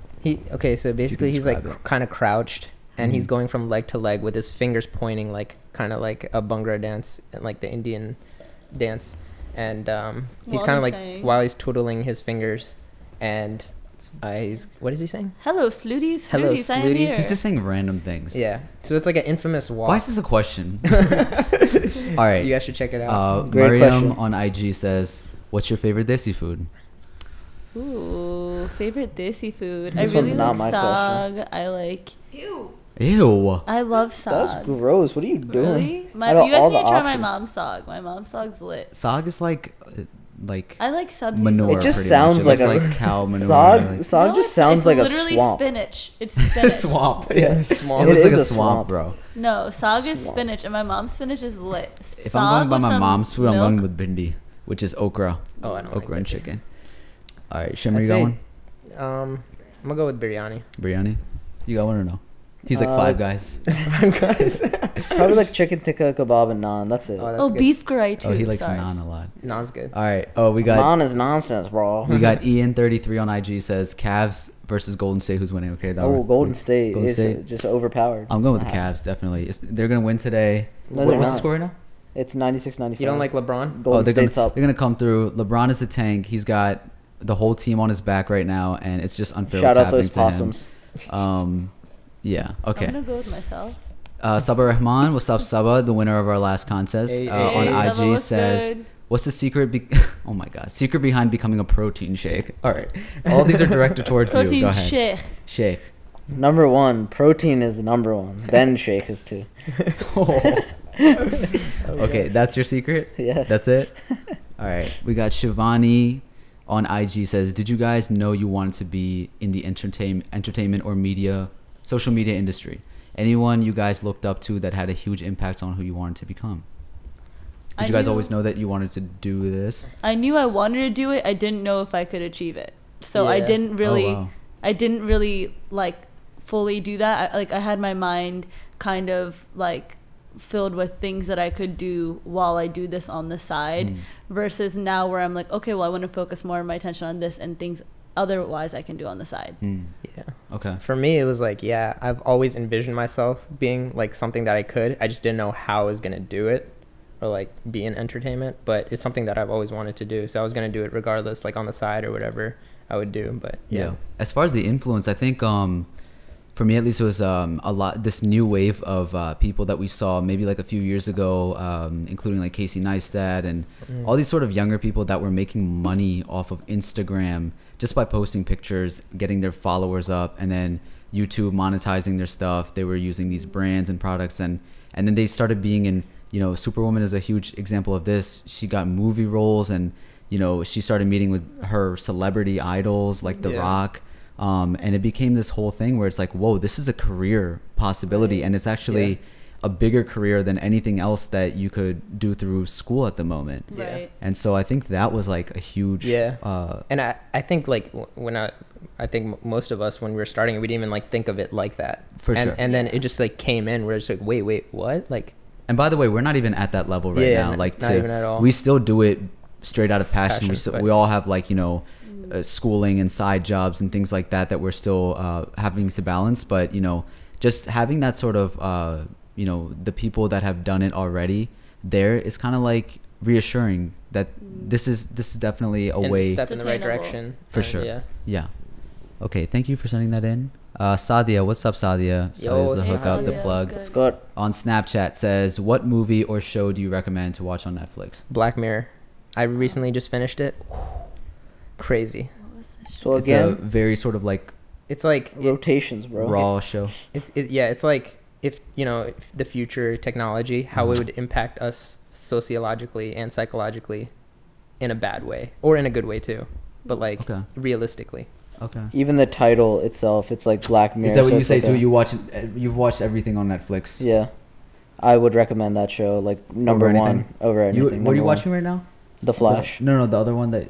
So basically he's like describe it. kind of crouched and he's Mhm. going from leg to leg with his fingers pointing, like kind of like a Bhangra dance, like the Indian dance, and he's While kind of he's like saying- while he's twiddling his fingers, and he's what is he saying? Hello, Slooties. Hello, Slooties, I am Slooties. here. He's just saying random things. Yeah, so it's like an infamous walk. Why is this a question? All right. You guys should check it out. Great Mariam question. on IG says, "What's your favorite desi food?" Ooh, favorite desi food. This I really one's not like my sag. I like. Ew. I love sag. That's gross. What are you doing? Really? Out of You guys all need to the try my options. mom's sag. My mom's sag's lit. Sag is like I like subsies. manure. It just pretty sounds much. It like looks a like cow manure. Sag like- just it's- sounds like a literally swamp. spinach. It's spinach. swamp. Yeah, Swamp. It looks It like is a a swamp, swamp. bro. No, sag is Swamp. spinach, and my mom's spinach is lit. If I'm going by Sag with my some mom's food, I'm going milk. with bindi, which is okra. Oh, I don't Okra like and that. chicken. All right, Shimmer, I'd you got say, one? I'm gonna go with biryani. Biryani? You got one or no? He's like Five Guys. Probably like chicken tikka, kebab, and naan. That's it. Oh, that's Oh, good. beef gray too. Oh, he likes sorry. naan a lot. Naan's good. All right. Oh, we got Naan is nonsense, bro. we got Ian33 on IG says Cavs versus Golden State. Who's winning? Okay, that Oh, one. Golden State Golden is State. just overpowered. I'm going with It's the not Cavs. Definitely. They're gonna win today. No, they're What's the not. score right now? happening. It's 96-95. You don't like LeBron? Golden they're State's gonna, up. They're gonna come through. LeBron is the tank. He's got the whole team on his back right now, and it's just unfair. Shout what's out those happening possums. to him. Yeah. I'm Okay. gonna go with myself. Sabah Rahman, what's up, Sabah? The winner of our last contest Hey, on Hey, Sabah, IG what's says, good? "What's the secret? Oh my God, secret behind becoming a protein shake." All right, all these are directed towards you. Protein Go ahead. shake. Shake. Number one, protein is number one. Then shake is two. Okay, that's your secret. Yeah. That's it. All right, we got Shivani on IG says, "Did you guys know you wanted to be in the entertainment or media, social media industry? Anyone you guys looked up to that had a huge impact on who you wanted to become? Did you guys always know that you wanted to do this?" I knew I wanted to do it. I didn't know if I could achieve it. So I Yeah. didn't really. Oh, wow. I didn't really like fully do that. I had my mind kind of like filled with things that I could do while I do this on the side versus now where I'm like, okay, well, I want to focus more of my attention on this and things otherwise I can do on the side. Yeah. Okay. For me, it was like, yeah, I've always envisioned myself being like something that I could. I just didn't know how I was going to do it or like be in entertainment, but it's something that I've always wanted to do. So I was going to do it regardless, like on the side or whatever I would do. But yeah. As far as the influence, I think for me at least, it was a lot this new wave of people that we saw maybe like a few years ago, including like Casey Neistat and all these sort of younger people that were making money off of Instagram just by posting pictures, getting their followers up, and then YouTube monetizing their stuff. They were using these brands and products, and then they started being in, you know, Superwoman is a huge example of this. She got movie roles, and you know, she started meeting with her celebrity idols like The Rock. And it became this whole thing where it's like, whoa, this is a career possibility. And it's actually a bigger career than anything else that you could do through school at the moment. Right. And so I think that was like a huge... And I think like I think most of us when we were starting, we didn't even like think of it like that. For sure. And then it just like came in where it's like, wait, what? Like, and by the way, we're not even at that level right now. Like not even at all. We still do it straight out of passion. Passion, We all have like, you know, schooling and side jobs and things like that we're still having to balance. But just having that sort of the people that have done it already there is kind of like reassuring that this is definitely a way step in the right Attainable. direction for sure. Yeah. Okay, thank you for sending that in. Sadia, what's up, Sadia? Sadia's the hookup, the Sadia, plug. that's good. Scott. On Snapchat says, what movie or show do you recommend to watch on Netflix? Black Mirror. I recently just finished it. Crazy. What was this? So It's a again, very sort of like It's like rotations, bro. raw show. it's like if if the future technology, how it would impact us sociologically and psychologically in a bad way or in a good way too, but like Okay. realistically. Okay. Even the title itself, it's like Black Mirror. Is that what so you it's say like too? a- You've watched everything on Netflix. Yeah, I would recommend that show. Like number Over one anything? over anything. What are you number one. watching right now? The Flash. No, the other one that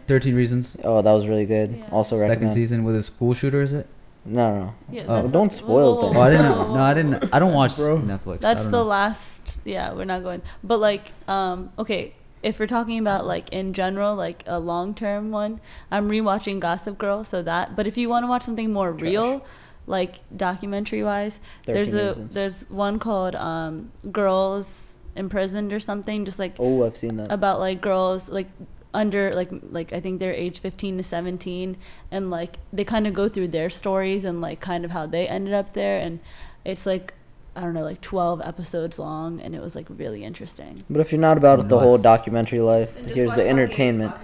13 Reasons. Oh, that was really good. Yeah. Also Second recommend. season with a school shooter, is it? No. Yeah, Oh, that's don't spoil things. Oh, I didn't. No, I didn't. I don't watch Bro. Netflix. That's I don't the know. last. Yeah, we're not going. But like, okay, if we're talking about like in general, like a long-term one, I'm rewatching Gossip Girl, so that. But if you want to watch something more real, like documentary-wise, 13 Reasons. there's one called Girls Imprisoned or something, just like Oh, I've seen that. about like girls like under like I think they're age 15 to 17, and like they kind of go through their stories and like kind of how they ended up there, and it's like I don't know, like 12 episodes long, and it was like really interesting. But if you're not about the whole Nice. documentary life, here's the entertainment.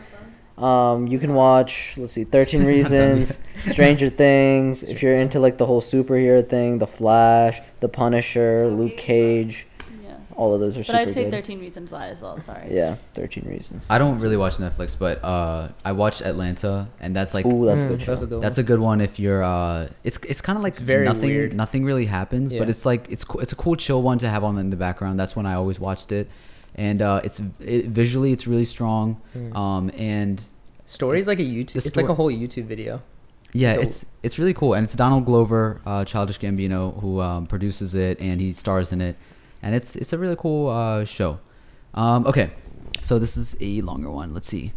You can watch, let's see, 13 Reasons, Stranger Things. If you're into like the whole superhero thing, The Flash, The Punisher, Luke Cage, Yeah, all of those are but super I'd say good. 13 Reasons Why as well. Sorry. Yeah, 13 Reasons. I don't really watch Netflix, but I watched Atlanta, and that's like Ooh, that's a good That show. was a good that's a good one if you're it's kind of like It's very nothing weird. nothing really happens, but Yeah. it's like it's a cool chill one to have on in the background. That's when I always watched it, and visually it's really strong, and Stories like a YouTube. It's like a whole YouTube video. yeah, Dope. it's really cool, and it's Donald Glover, Childish Gambino, who produces it, and he stars in it, and it's a really cool show. Okay, so this is a longer one. Let's see.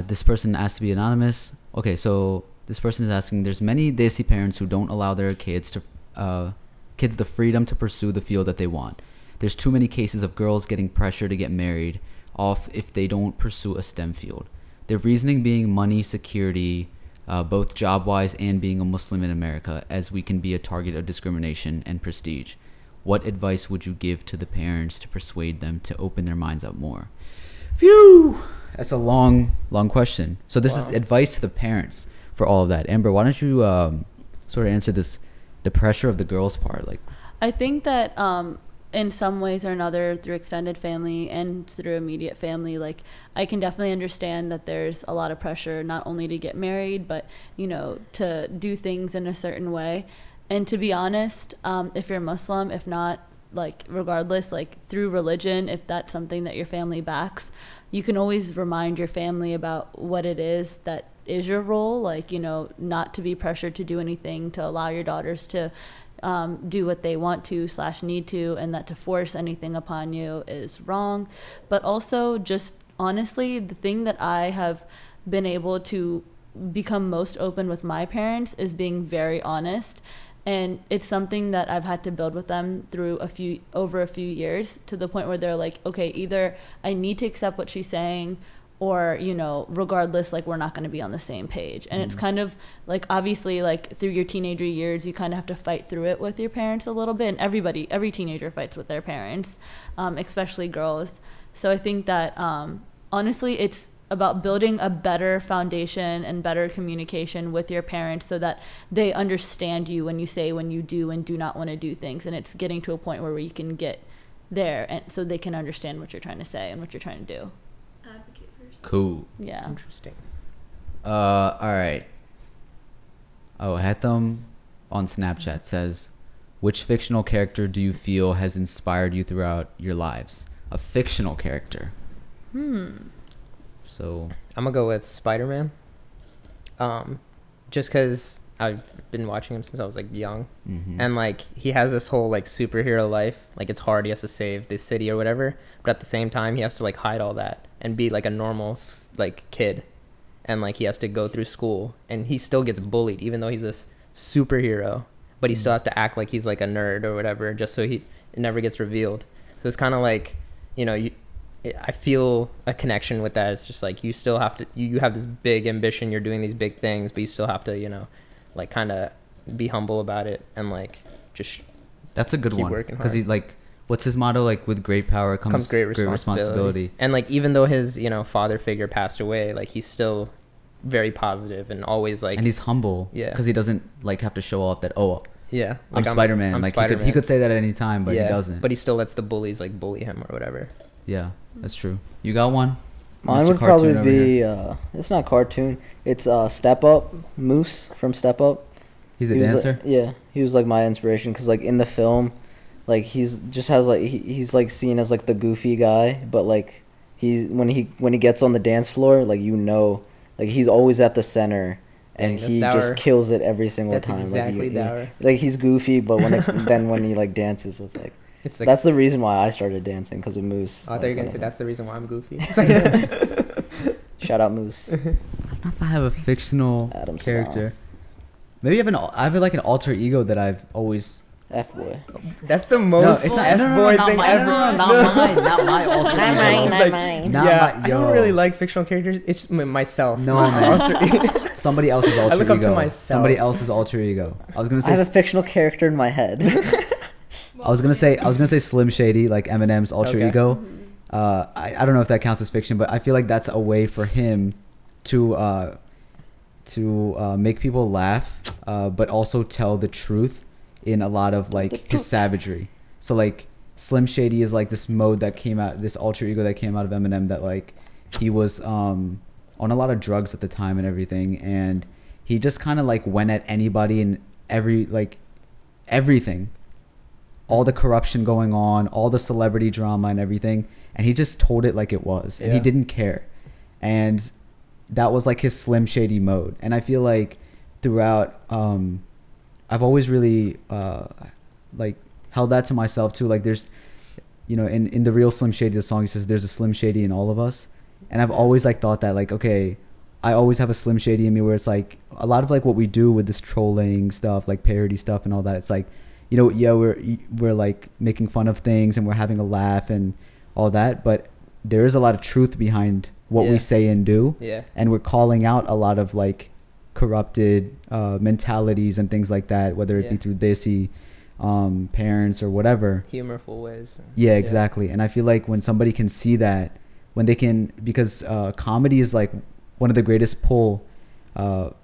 This person asked to be anonymous. Okay, so this person is asking: there's many Desi parents who don't allow their kids the freedom to pursue the field that they want. There's too many cases of girls getting pressure to get married off if they don't pursue a STEM field. Their reasoning being money, security, both job-wise and being a Muslim in America, as we can be a target of discrimination and prestige. What advice would you give to the parents to persuade them to open their minds up more? Phew! That's a long question. So this is advice to the parents for all of that. Amber, why don't you sort of answer the pressure of the girls part? Like, I think that in some ways or another, through extended family and through immediate family, like I can definitely understand that there's a lot of pressure not only to get married, but to do things in a certain way. And to be honest, if you're Muslim, if not, like regardless, like through religion, if that's something that your family backs, you can always remind your family about what it is that is your role, like not to be pressured to do anything, to allow your daughters to do what they want to / need to, and that to force anything upon you is wrong. But also, just honestly, the thing that I have been able to become most open with my parents is being very honest, and it's something that I've had to build with them through over a few years, to the point where they're like, okay, either I need to accept what she's saying, or regardless, like we're not going to be on the same page. And it's kind of like, obviously, like through your teenager years, you kind of have to fight through it with your parents a little bit, and every teenager fights with their parents, especially girls. So I think that honestly, it's about building a better foundation and better communication with your parents, so that they understand you when you do and do not want to do things, and it's getting to a point where you can get there, and so they can understand what you're trying to say and what you're trying to do. Advocate for yourself. cool. Yeah. Interesting. All right. Oh, Hatham on Snapchat says, which fictional character do you feel has inspired you throughout your lives? A fictional character. So I'm gonna go with Spider-Man. Just because I've been watching him since I was like young, and like he has this whole like superhero life. Like it's hard; he has to save this city or whatever. But at the same time, he has to like hide all that and be like a normal like kid. and like he has to go through school, and he still gets bullied even though he's this superhero, but he still has to act like he's like a nerd or whatever, just so it never gets revealed. So it's kind of like, you know, I feel a connection with that. It's just like you still have to, you have this big ambition, you're doing these big things, but you still have to, you know, like kind of be humble about it and like just that's a good keep one, working because hard. he like, what's his motto, like with great power comes great responsibility. And like even though his, you know, father figure passed away, like he's still very positive and always like, and he's humble, because he doesn't like have to show off that, oh yeah, like, I'm Spider-Man. I'm like Spider-Man. he could say that at any time, but he doesn't. But he still lets the bullies like bully him or whatever. Yeah, that's true. You got one? Mine Mr. would Cartoon probably over be here. it's not cartoon. It's Step Up, Moose from Step Up. He's a He was, dancer. yeah, he was like my inspiration because like in the film, like he's just has like he's like seen as like the goofy guy, but like he's when he gets on the dance floor, like, you know, like he's always at the center. And Dang, he that's just dour. kills it every single That's time. exactly like, dour. like he's goofy, but then when he like dances, it's like It's like, that's the reason why I started dancing, because of Moose. oh, I thought you were gonna say that's the reason why I'm goofy. Shout out Moose. I don't know if I have a fictional Adam character. Maybe I have like an alter ego that I've always. F boy. That's the No, most it's not. F-boy Not thing mine, ever. not mine. Not my alter Not ego. mine, It's not like, mine. Not yeah, my- I don't yo. really like fictional characters. It's myself. No, my man. alter ego. Somebody else's alter I look up to ego. myself. Somebody else's alter ego. I was gonna I have a say. fictional character in my head. I was gonna say Slim Shady, like Eminem's alter Okay. ego. I don't know if that counts as fiction, but I feel like that's a way for him to make people laugh, but also tell the truth in a lot of like his savagery. So like Slim Shady is like this mode that came out, this alter ego that came out of Eminem, that like he was on a lot of drugs at the time and everything, and he just kind of like went at anybody and everything, all the corruption going on, all the celebrity drama and everything, and he just told it like it was, and he Yeah. didn't care. And that was like his Slim Shady mode. And I feel like throughout I've always really like held that to myself too. Like there's, you know, in the real Slim Shady, the song, he says there's a Slim Shady in all of us. And I've always like thought that like, okay, I always have a Slim Shady in me, where it's like a lot of like what we do with this trolling stuff, like parody stuff and all that. It's like, you know, yeah, we're like making fun of things and we're having a laugh and all that, but there is a lot of truth behind what we say and do. Yeah. And we're calling out a lot of like corrupted mentalities and things like that, whether it be through desi parents or whatever. Humorful ways. Yeah, exactly. And I feel like when somebody can see that, when they can, because comedy is like one of the greatest pull.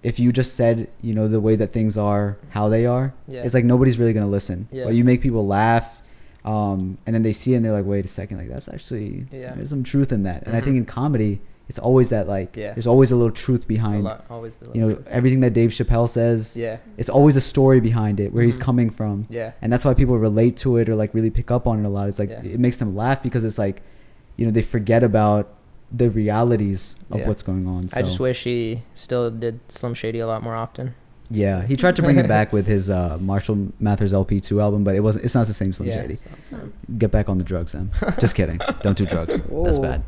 If you just said, you know, the way that things are, how they are, it's like nobody's really gonna listen. But you make people laugh, and then they see it and they're like, wait a second, like that's actually there's some truth in that. And I think in comedy, it's always that like there's always a little truth behind, you know, everything that Dave Chappelle says. It's always a story behind it, where he's coming from. And that's why people relate to it or like really pick up on it a lot. It's like it makes them laugh, because it's like, you know, they forget about the realities of what's going on. So. I just wish he still did Slim Shady a lot more often. Yeah, he tried to bring it back with his Marshall Mathers LP2 album, but it's not the same Slim Shady. Get back on the drugs, Sam. Just kidding. Don't do drugs. That's bad.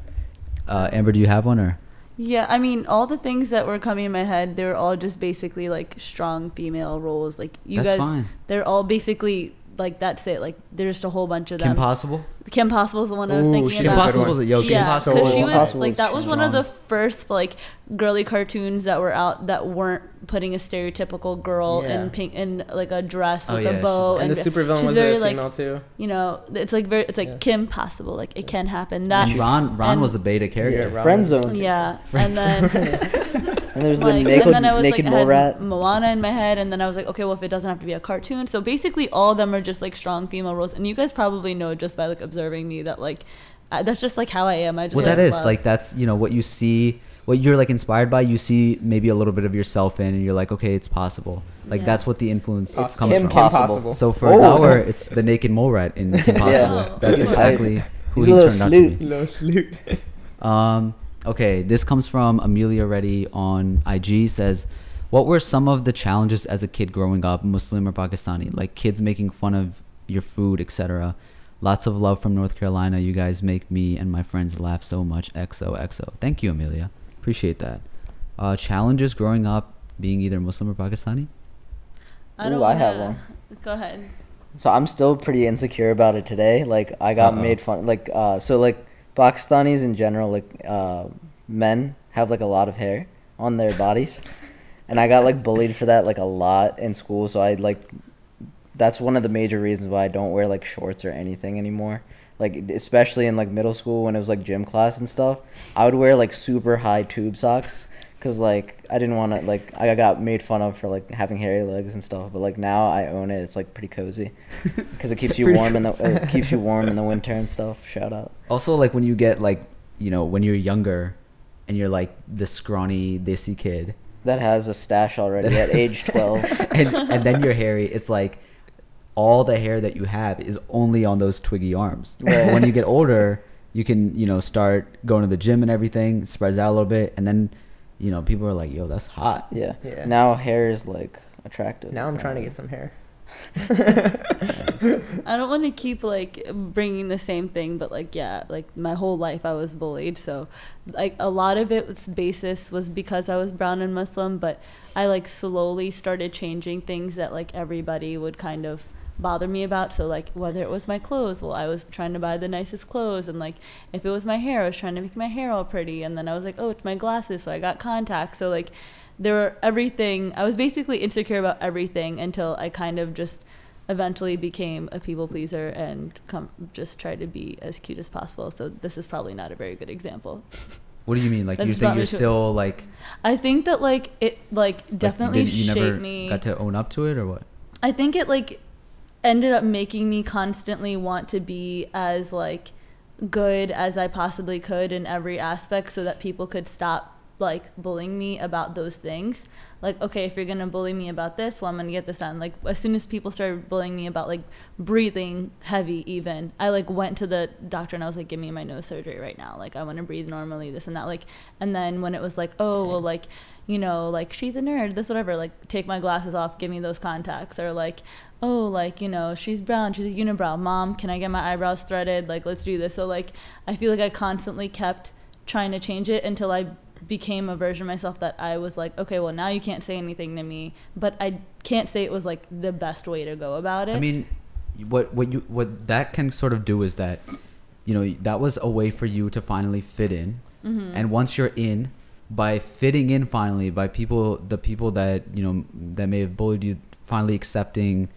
Amber, do you have one, or? Yeah, I mean, all the things that were coming in my head, they were all just basically like strong female roles. Like you That's guys, fine. They're all basically like that's it. Like there's just a whole bunch of them. Kim Possible? Kim Possible is the one I was thinking Kim about. Possible's Kim Yeah, Possible. because she was Possible like is that was one of strong. the first like girly cartoons that were out that weren't putting a stereotypical girl in pink in like a dress with a bow, and the supervillain was very a female too. You know, it's like Kim Possible. Like it can happen. That And Ron was the beta character. Friend zone. Yeah, and then. And there's Like, the and then I was naked like, I mole had rat. Moana in my head, and then I was like, okay, well, if it doesn't have to be a cartoon, so basically all of them are just like strong female roles, and you guys probably know just by like observing me that like that's just like how I am. I just Well, like, that is love. like that's, you know, what you see, what you're like inspired by. You see maybe a little bit of yourself in, and you're like, okay, it's possible. Like that's what the influence It's comes Kim from. Possible. So for Dower, it's the naked mole rat in Kim Possible. That's exactly who He's he a little turned out to be. Low salute. Okay, this comes from Amelia Reddy on IG. Says, what were some of the challenges as a kid growing up, Muslim or Pakistani? Like kids making fun of your food, etc. Lots of love from North Carolina. You guys make me and my friends laugh so much. XOXO. Thank you, Amelia. Appreciate that. challenges growing up being either Muslim or Pakistani? I have one. Go ahead. So I'm still pretty insecure about it today. Like I got made fun. Like so like Pakistanis in general, like men have like a lot of hair on their bodies, and I got like bullied for that like a lot in school. So I like that's one of the major reasons why I don't wear like shorts or anything anymore. Like especially in like middle school when it was like gym class and stuff, I would wear like super high tube socks. Cause like I didn't want to like I got made fun of for like having hairy legs and stuff, but like now I own it. It's like pretty cozy, cause it keeps you warm in the winter and stuff. Shout out. Also, like when you get like when you're younger, and you're like the scrawny desi kid that has a stash already at age 12, and then you're hairy. It's like all the hair that you have is only on those twiggy arms. Right. When you get older, you can start going to the gym and everything, spreads out a little bit, and then. People are like, yo, that's hot. Yeah. Now hair is like attractive. Now I'm trying to get some hair. I don't want to keep like bringing the same thing, but like like my whole life I was bullied, so like a lot of its basis was because I was brown and Muslim, but I like slowly started changing things that like everybody would kind of bother me about. So like whether it was my clothes, well, I was trying to buy the nicest clothes, and like if it was my hair, I was trying to make my hair all pretty, and then I was like, oh, it's my glasses, so I got contacts. So like there were everything. I was basically insecure about everything until I kind of just eventually became a people pleaser and just tried to be as cute as possible. So this is probably not a very good example. What do you mean? Like you think you're still like? I think that like it like definitely shaped me. You never got to own up to it, or what? I think it like ended up making me constantly want to be as like good as I possibly could in every aspect, so that people could stop like bullying me about those things. Like, okay, if you're gonna bully me about this, well, I'm gonna get this done. Like as soon as people started bullying me about like breathing heavy, even I like went to the doctor and I was like, give me my nose surgery right now, like I want to breathe normally, this and that. Like, and then when it was like, oh well, like like she's a nerd, this whatever, like take my glasses off, give me those contacts. Or like, oh, like she's brown, she's a unibrow, mom, can I get my eyebrows threaded, like let's do this. So like I feel like I constantly kept trying to change it until I became a version of myself that I was like, okay, well now you can't say anything to me, but I can't say it was like the best way to go about it. I mean, what that can sort of do is that that was a way for you to finally fit in, and once you're in, by fitting in finally, by the people that that may have bullied you finally accepting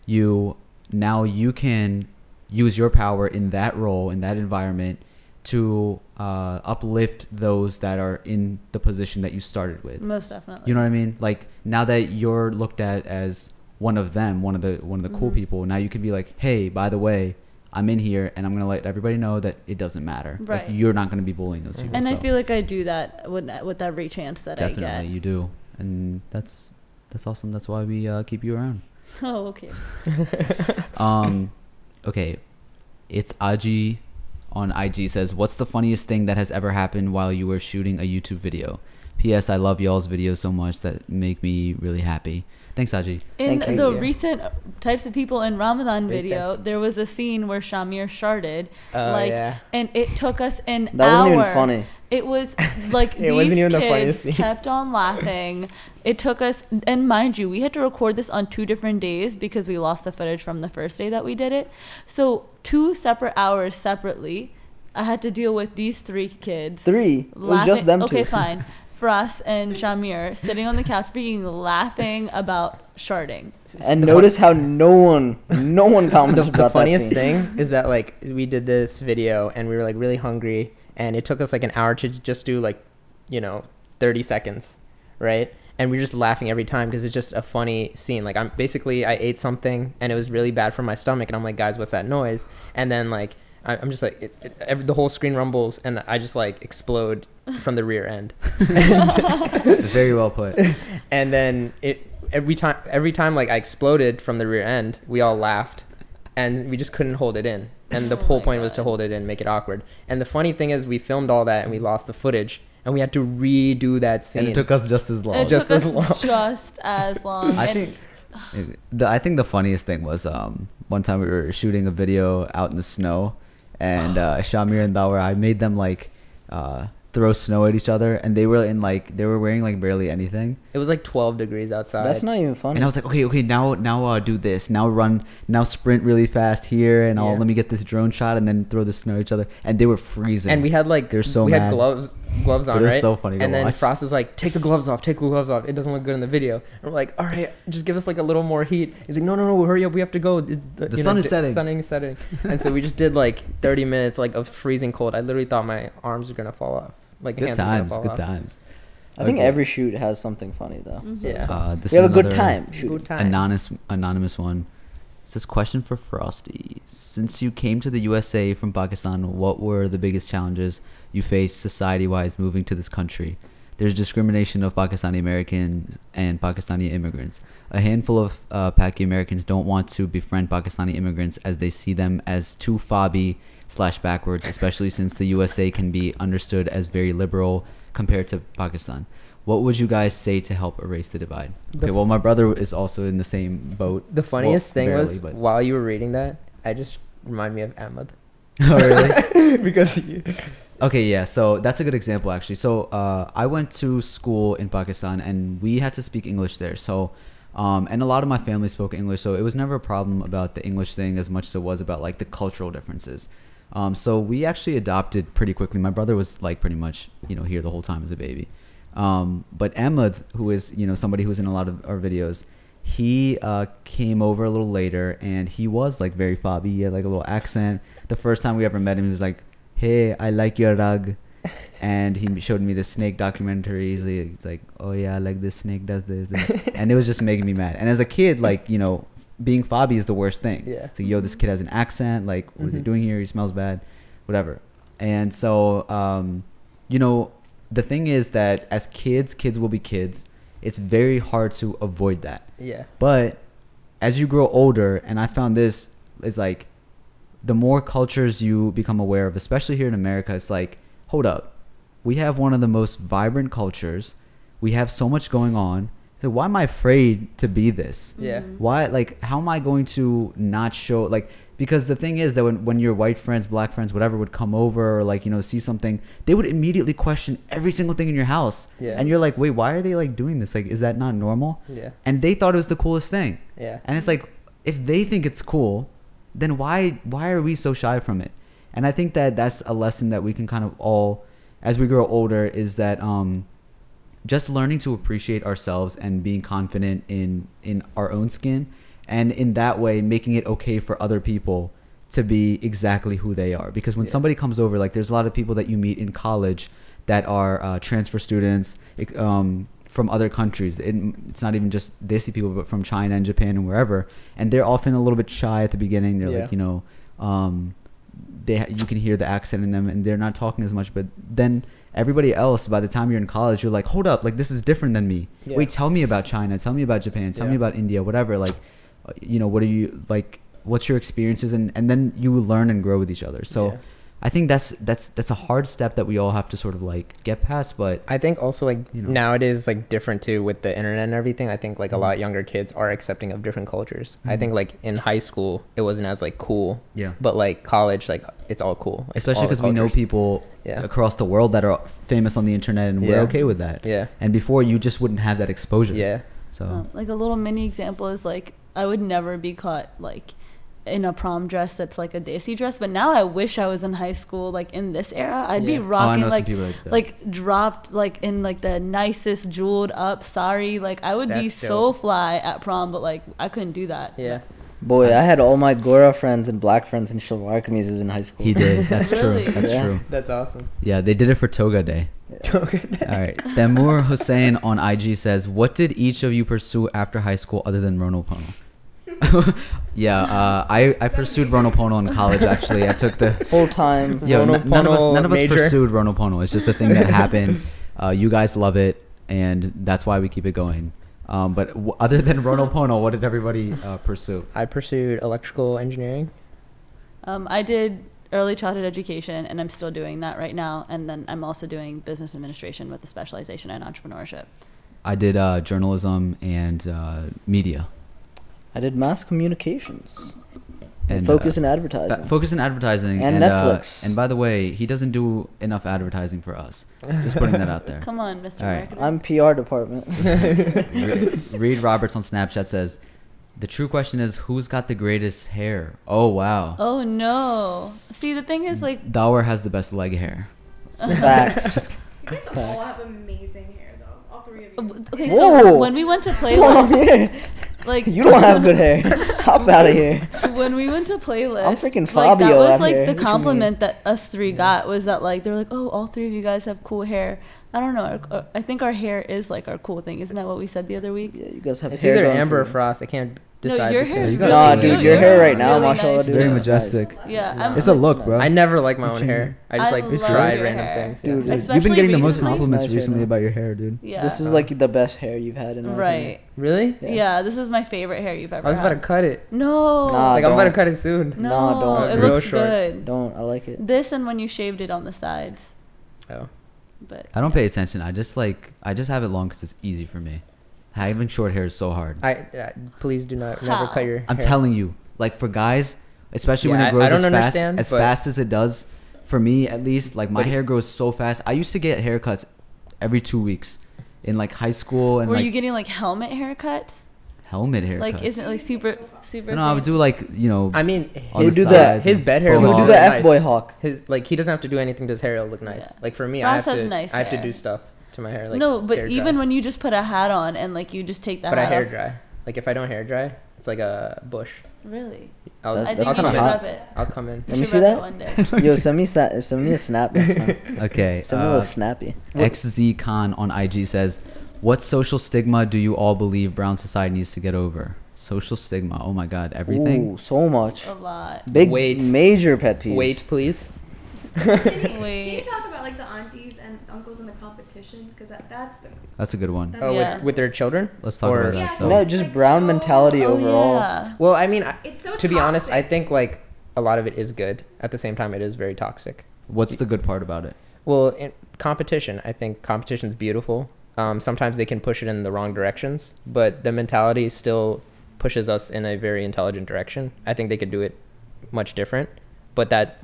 you, now you can use your power in that role, in that environment, to uplift those that are in the position that you started with. Most definitely. You know what I mean? Like now that you're looked at as one of them, one of the cool people, now you can be like, hey, by the way, I'm in here and I'm gonna let everybody know that it doesn't matter. Right. Like you're not gonna be bullying those people. And I feel like I do that with every chance that I get. Definitely, you do, and that's awesome. That's why we keep you around. Oh, okay. Okay, it's Aji on IG says, what's the funniest thing that has ever happened while you were shooting a YouTube video? P.S. I love y'all's videos so much that make me really happy. Thanks, Aji. In the recent Types of People in Ramadan video, there was a scene where SHAH-AMEER sharded, and it took us an hour. That wasn't even funny. It was like these kids kept on laughing. It took us, and mind you, we had to record this on 2 different days because we lost the footage from the first day that we did it. So 2 separate hours separately, I had to deal with these 3 kids. 3? It was just them 2. Okay, fine. FARAS and SHAH-AMEER sitting on the couch freaking laughing about sharding. And notice how no one commented about the funniest that scene. thing is that like we did this video and we were like really hungry, and it took us like an hour to just do like 30 seconds, right? And we were just laughing every time because it's just a funny scene. Like I ate something and it was really bad for my stomach, and I'm like, guys, what's that noise? And then like I'm just like the whole screen rumbles and I just like explode from the rear end. Very well put. And then every time like I exploded from the rear end, we all laughed and we just couldn't hold it in. And the whole point was to hold it in, make it awkward. And the funny thing is we filmed all that and we lost the footage and we had to redo that scene. And it took us just as long. Just as long. I think the funniest thing was one time we were shooting a video out in the snow, and SHAH-AMEER and Dawar, I made them like throw snow at each other, and they were wearing like barely anything. It was like 12 degrees outside. That's not even funny. And I was like, okay, now do this. Now sprint really fast here, and let me get this drone shot, and then throw the snow at each other. And they were freezing. And we had like they're so we mad. had gloves on, It was right? so funny to and then watch. Frost is like, take the gloves off. It doesn't look good in the video. And we're like, all right, just give us like a little more heat. He's like, no, hurry up, we have to go. The sun is setting. Sun is setting. And so we just did like 30 minutes like of freezing cold. I literally thought my arms were gonna fall off. Like Good times. I think Okay. every shoot has something funny though. Yeah. This We have is a good another time shooting. Good time. Anonymous one. It says, question for FarosTy. Since you came to the USA from Pakistan, what were the biggest challenges you faced society-wise moving to this country? There's discrimination of Pakistani Americans and Pakistani immigrants. A handful of Paki Americans don't want to befriend Pakistani immigrants as they see them as too fobby/backwards, especially since the USA can be understood as very liberal compared to Pakistan. What would you guys say to help erase the divide? Okay, well, my brother is also in the same boat. The funniest thing barely, was but- while you were reading that, I just remind me of Ahmed. Oh, really? Because Okay, yeah, so that's a good example, actually. So I went to school in Pakistan, and we had to speak English there. So, and a lot of my family spoke English, so it was never a problem about the English thing as much as it was about, like, the cultural differences. So we actually adopted pretty quickly. My brother was, like, pretty much, here the whole time as a baby. But Ahmed, who is, somebody who's in a lot of our videos, he came over a little later, and he was, like, very fobby. He had, like, a little accent. The first time we ever met him, he was like, hey, I like your rug. And he showed me the snake documentary. He's like, oh yeah, like this snake does this. And it was just making me mad. And as a kid, like, being fobby is the worst thing. Yeah. So, this kid has an accent. Like, what is he doing here? He smells bad. Whatever. And so, the thing is that as kids will be kids. It's very hard to avoid that. Yeah. But as you grow older, and I found this is like, the more cultures you become aware of, especially here in America, it's like, hold up. We have one of the most vibrant cultures. We have so much going on. So why am I afraid to be this? Yeah. Why, like, how am I going to not show, like, because the thing is that when your white friends, black friends, whatever, would come over or, like, see something, they would immediately question every single thing in your house. Yeah. And you're like, wait, why are they, like, doing this? Like, is that not normal? Yeah. And they thought it was the coolest thing. Yeah. And it's like, if they think it's cool, then why are we so shy from it? And I think that that's a lesson that we can kind of all, as we grow older, is that just learning to appreciate ourselves and being confident in our own skin, and in that way making it okay for other people to be exactly who they are. Because when somebody comes over, like, there's a lot of people that you meet in college that are transfer students from other countries. It's not even just Desi people, but from China and Japan and wherever. And they're often a little bit shy at the beginning. They're like, you can hear the accent in them, and they're not talking as much. But then everybody else, by the time you're in college, you're like, hold up, like, this is different than me. Yeah. Wait, tell me about China. Tell me about Japan. Tell me about India, whatever. Like, what are you, like, what's your experiences? And then you learn and grow with each other. So I think that's a hard step that we all have to sort of, like, get past. But I think also, like, now it is, like, different too with the internet and everything. I think, like, a lot younger kids are accepting of different cultures. I think, like, in high school it wasn't as, like, cool. Yeah. But, like, college, like, it's all cool. Like, especially all the because we know cultures. people Yeah. across the world that are famous on the internet, and we're okay with that. Yeah. And before, you just wouldn't have that exposure. Yeah. So Like, a little mini example is, like, I would never be caught, like, in a prom dress that's like a Desi dress, but now I wish I was in high school, like, in this era. I'd be rocking know some like people like that. like dropped, like, in, like, the nicest jeweled up sari. Like, I would be That's so dope. fly at prom, but, like, I couldn't do that. Yeah. Boy, I had all my Gora friends and black friends in shalwar kameezes in high school. he did. That's Really? true. That's Yeah. true. That's awesome. Yeah, they did it for Toga Day. All right. Tamur Hussein on IG says, "What did each of you pursue after high school other than Ronopono?" I pursued Ronopono in college. Actually, I took the Full time. Yo, none of us major. pursued Ronopono. It's just a thing that happened. You guys love it, and that's why we keep it going. But other than Ronopono, what did everybody pursue? I pursued electrical engineering. I did early childhood education, and I'm still doing that right now. And then I'm also doing business administration with a specialization in entrepreneurship. I did journalism and media. I did mass communications. And focus in advertising. Focus in advertising. And Netflix. And by the way, he doesn't do enough advertising for us. Just putting that out there. Come on, Mr. All right. Marketer. I'm PR department. Reed Roberts on Snapchat says, the true question is, who's got the greatest hair? Oh, wow. Oh no. See, the thing is like Dower has the best leg hair. Facts. You guys all have amazing hair, though. All three of you. okay, Whoa. so when we went to What's going on Playlist, here? like You don't have good hair. Hop out of here. when we went to Playlist, I'm freaking like that Fabio was out like here. the What you compliment that us three got was that like they're like, oh, all three of you guys have cool hair. I don't know. I think our hair is like our cool thing. Isn't that what we said the other week? Yeah, you guys have It's hair either going Amber or for you. Frost. I can't No, decide your between. hair is You really, got- Nah, dude, your your hair right now, really mashallah, nice. dude. Very It's majestic. nice. Yeah, Yeah. It's a look, bro. I never like my own hair. I just I like love try your random hair. things. Dude, Yeah. dude, You've been getting the most Especially compliments recently. recently about your hair, dude. Yeah. This is like the best hair you've had in my right. Really? Yeah. This is my favorite hair you've ever I was about to had. cut it. No. Nah, Like I'm about to don't. cut it soon. no. Nah, don't. It Real looks short. good. Don't. I like it. This and when you shaved it on the sides. Oh. But I don't pay attention. I just have it long because it's easy for me. Having short hair is so hard. Please do not never How? cut your hair. I'm telling you, like for guys, especially when Yeah, it grows I don't as understand, but- fast as it does, for me at least, like my But- hair grows so fast. I used to get haircuts every 2 weeks in like high school and were like you getting like helmet haircuts? helmet haircuts. Like isn't it like super No, I would do like I mean, on He'd the do that. sides his and bed hair faux He would looks do hawks. the nice. F-boy hawk. His like he doesn't have to do anything to his hair. It'll look nice. Yeah. Like for me, Ross I has have to nice I have to hair. do stuff to my hair. Like no, but hair even dry. when you just put a hat on and like you just take the but I hat hair off. dry. Like if I don't hair dry, it's like a bush. Really? I'll, That- I that's think you kinda should hot. rub it. I'll come in. You Let me should see rub that. it one day. Yo, send me a snap next time. Okay. Send me a little snappy. XZCon on IG says, "What social stigma do you all believe brown society needs to get over?" Social stigma. Oh my God, everything. Ooh, so much. A lot. Big, Wait. major pet peeves. Wait, please. Can you Wait. talk about like the aunties and uncles in the competition? Because that's the. That's a good one. That's Oh, Yeah. with their children? Let's talk Or- about Yeah, that. So, No, just Like, brown so- mentality Oh overall. yeah. Well, I mean, It's so to be honest, I toxic. think like a lot of it is good. At the same time, it is very toxic. what's the good part about it? Well, in competition, I think competition's beautiful. Sometimes they can push it in the wrong directions, but the mentality still pushes us in a very intelligent direction. I think they could do it much different, but that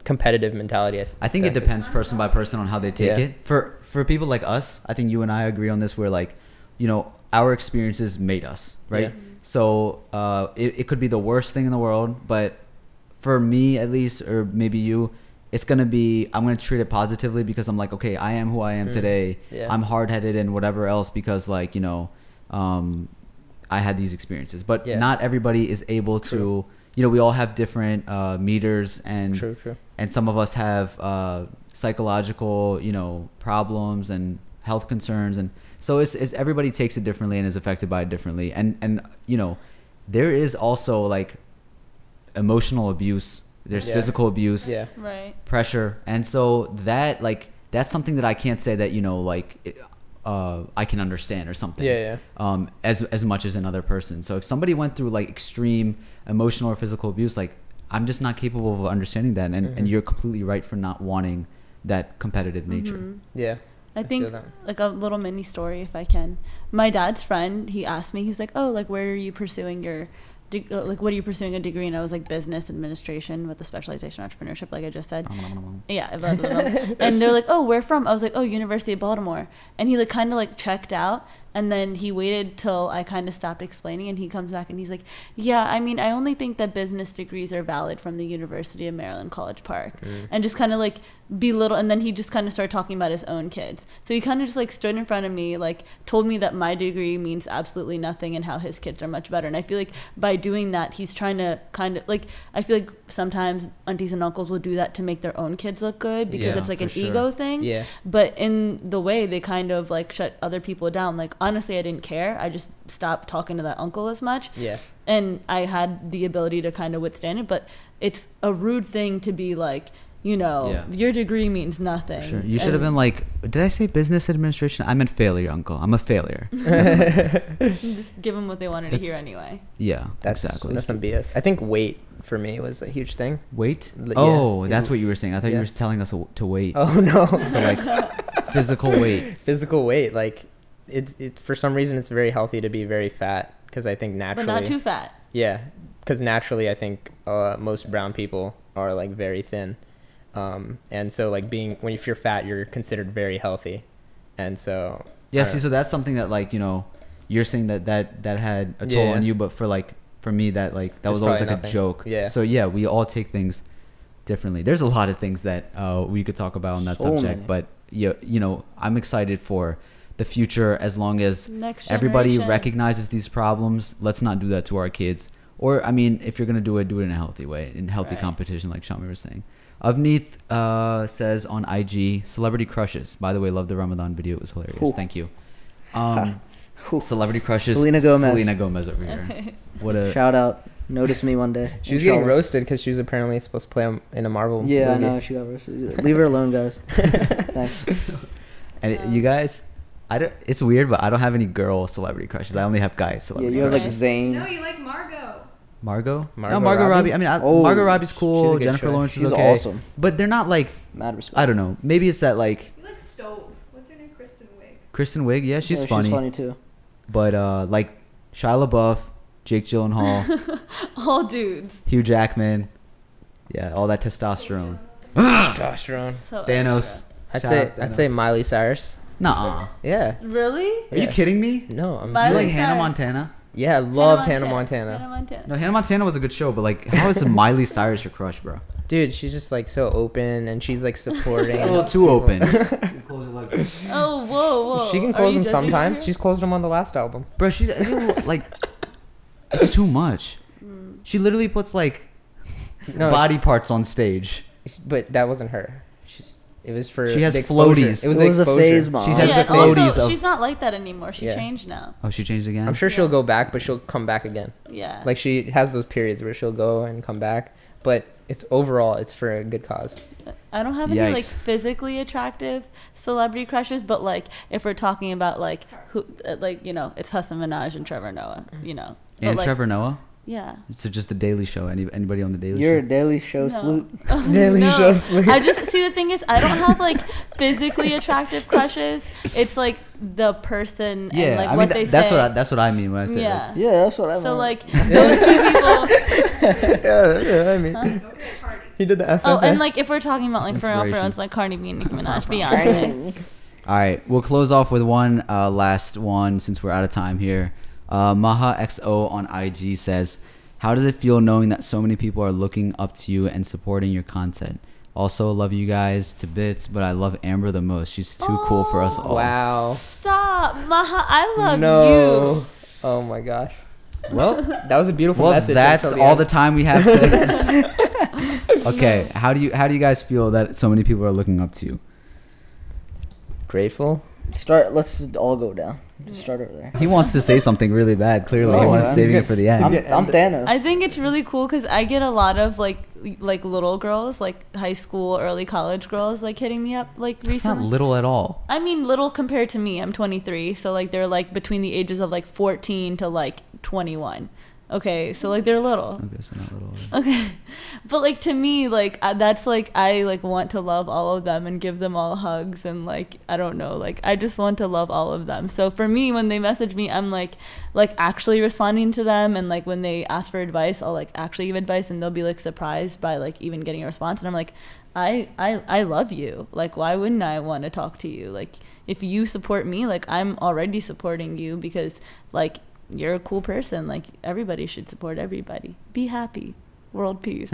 competitive mentality, I think it depends person by person on how they take Yeah. it. For people like us, I think you and I agree on this. Where like, our experiences made us, right? Yeah. So it could be the worst thing in the world, but for me at least, or maybe you, it's gonna be, I'm gonna treat it positively because I'm like, okay, I am who I am today. Yeah. I'm hard headed and whatever else because like I had these experiences, but Yeah. not everybody is able to. We all have different meters and True. and some of us have psychological problems and health concerns, and so it's everybody takes it differently and is affected by it differently, and there is also like emotional abuse, there's Yeah. physical abuse, Yeah. Right. pressure, and so that's something that I can't say that I can understand or something. Yeah. As much as another person. So if somebody went through like extreme emotional or physical abuse, like I'm just not capable of understanding that, and you're completely right for not wanting that competitive nature. Yeah. I feel think that. like a little mini story if I can. My dad's friend, he asked me, he's like, "Oh, like where are you pursuing your like what are you pursuing a degree?" And I was like business administration with a specialization in entrepreneurship, like I just said. Yeah, blah, blah, blah. And they're like, "Oh, where from?" I was like, "Oh, University of Baltimore." And he like kind of like checked out, and then he waited till I kind of stopped explaining, and he comes back and he's like, "Yeah, I mean, I only think that business degrees are valid from the University of Maryland College Park." And just kind of like belittle, and then he just kind of started talking about his own kids. So he kind of just like stood in front of me, like told me that my degree means absolutely nothing and how his kids are much better. And I feel like by doing that, he's trying to kind of like, I feel like sometimes aunties and uncles will do that to make their own kids look good because Yeah, it's like for an sure. ego thing. Yeah. But in the way they kind of like shut other people down. Like honestly, I didn't care. I just stopped talking to that uncle as much. Yeah. And I had the ability to kind of withstand it. But it's a rude thing to be like, Yeah. your degree means nothing. Sure. You should have been like, did I say business administration? I meant failure, uncle. I'm a failure. just give them what they wanted to hear That's- anyway. Yeah, That's exactly. That's some BS. I think weight for me was a huge thing. Wait. Yeah. Oh, that's what you were saying. I thought you Yeah. were telling us to wait. Oh no. So like physical weight. Physical weight, like it's for some reason it's very healthy to be very fat because I think But naturally. not too fat. Yeah, because naturally I think most brown people are like very thin, and so like if you're fat, you're considered very healthy, and so yeah. See, so that's something that like you're saying that had a toll on you, but for me that was always like a joke. Yeah. So yeah, we all take things differently. There's a lot of things that we could talk about on that subject, but I'm excited for the future as long as everybody recognizes these problems. Let's not do that to our kids. Or, I mean, if you're going to do it in a healthy way, in healthy competition, like SHAH-AMEER was saying. Avneet says on IG, celebrity crushes. By the way, love the Ramadan video. It was hilarious. Ooh. Thank you. Celebrity crushes. Selena Gomez over here. Okay. What a shout out. Notice me one day. She was getting roasted because she was apparently supposed to play in a Marvel movie. I know. She got roasted. Leave her alone, guys. Thanks. And you guys, it's weird, but I don't have any girl celebrity crushes. I only have guy celebrity crushes. You have like Zayn. No, you like Margot. Margot Robbie. I mean, Margot Robbie's cool. Jennifer Lawrence is okay. Awesome. But they're not like, mad respect. I don't know. Maybe it's that like. You like Stove. What's her name? Kristen Wiig. Kristen Wiig, yeah, she's funny. She's funny too. But like Shia LaBeouf, Jake Gyllenhaal, all dudes. Hugh Jackman, yeah, all that testosterone. Testosterone. So Thanos. I'd say Miley Cyrus. Nuh-uh. Yeah. Really? Are you kidding me? No, Do you like Hannah Montana? Yeah, I loved Hannah Montana. No, Hannah Montana was a good show, but like, how is Miley Cyrus your crush, bro? Dude, she's just like so open, and she's like supporting. A little too open. Oh, whoa. She can close them sometimes. She's closed them on the last album. Bro, she's like, it's too much. She literally puts like body parts on stage. But that wasn't her. It was for. She has floaties. It was a phase bomb. She has the floaties. Also, she's not like that anymore. She changed now. Oh, she changed again? I'm sure she'll go back, but she'll come back again. Yeah. Like she has those periods where she'll go and come back, but it's for a good cause. I don't have any like physically attractive celebrity crushes, but like if we're talking about like who, like it's Hassan Minaj and Trevor Noah, And Trevor Noah. Yeah. So just the Daily Show. Anybody on the Daily Show? You're a Daily Show salute. Daily Show salute. I just see the thing is I don't have like physically attractive crushes. It's like the person and like what they say. That's what I mean when I say that. Yeah, that's what I mean. So like those two people. Yeah, I mean. Huh? He did the FFA. Oh, and like if we're talking about like for real, like Cardi B and Nicki Minaj, Beyonce. All right, we'll close off with one last one since we're out of time here. Maha XO on IG says, how does it feel knowing that so many people are looking up to you and supporting your content? Also, love you guys to bits, but I love Amber the most. She's too cool for us all. Wow. Stop, Maha. I love you. Oh my gosh. Well, that was a beautiful message. That's all the time we have today. Okay, how do you guys feel that so many people are looking up to you? Grateful. Let's all go down. Just start over there. He wants to say something really bad. Clearly, he wants to save it for the end. I'm Thanos. I think it's really cool because I get a lot of like little girls, like high school, early college girls, like hitting me up like recently. It's not little at all. I mean, little compared to me. I'm 23, so like they're like between the ages of like 14 to like 21. Okay, so like they're little. Okay, so not little. Okay, but like to me, like that's like I like want to love all of them and give them all hugs and like I don't know, like I just want to love all of them. So for me, when they message me, I'm like actually responding to them, and like when they ask for advice, I'll like actually give advice, and they'll be like surprised by like even getting a response, and I'm like, I love you. Like why wouldn't I want to talk to you? Like if you support me, like I'm already supporting you because like. You're a cool person. Like everybody should support everybody. Be happy. World peace.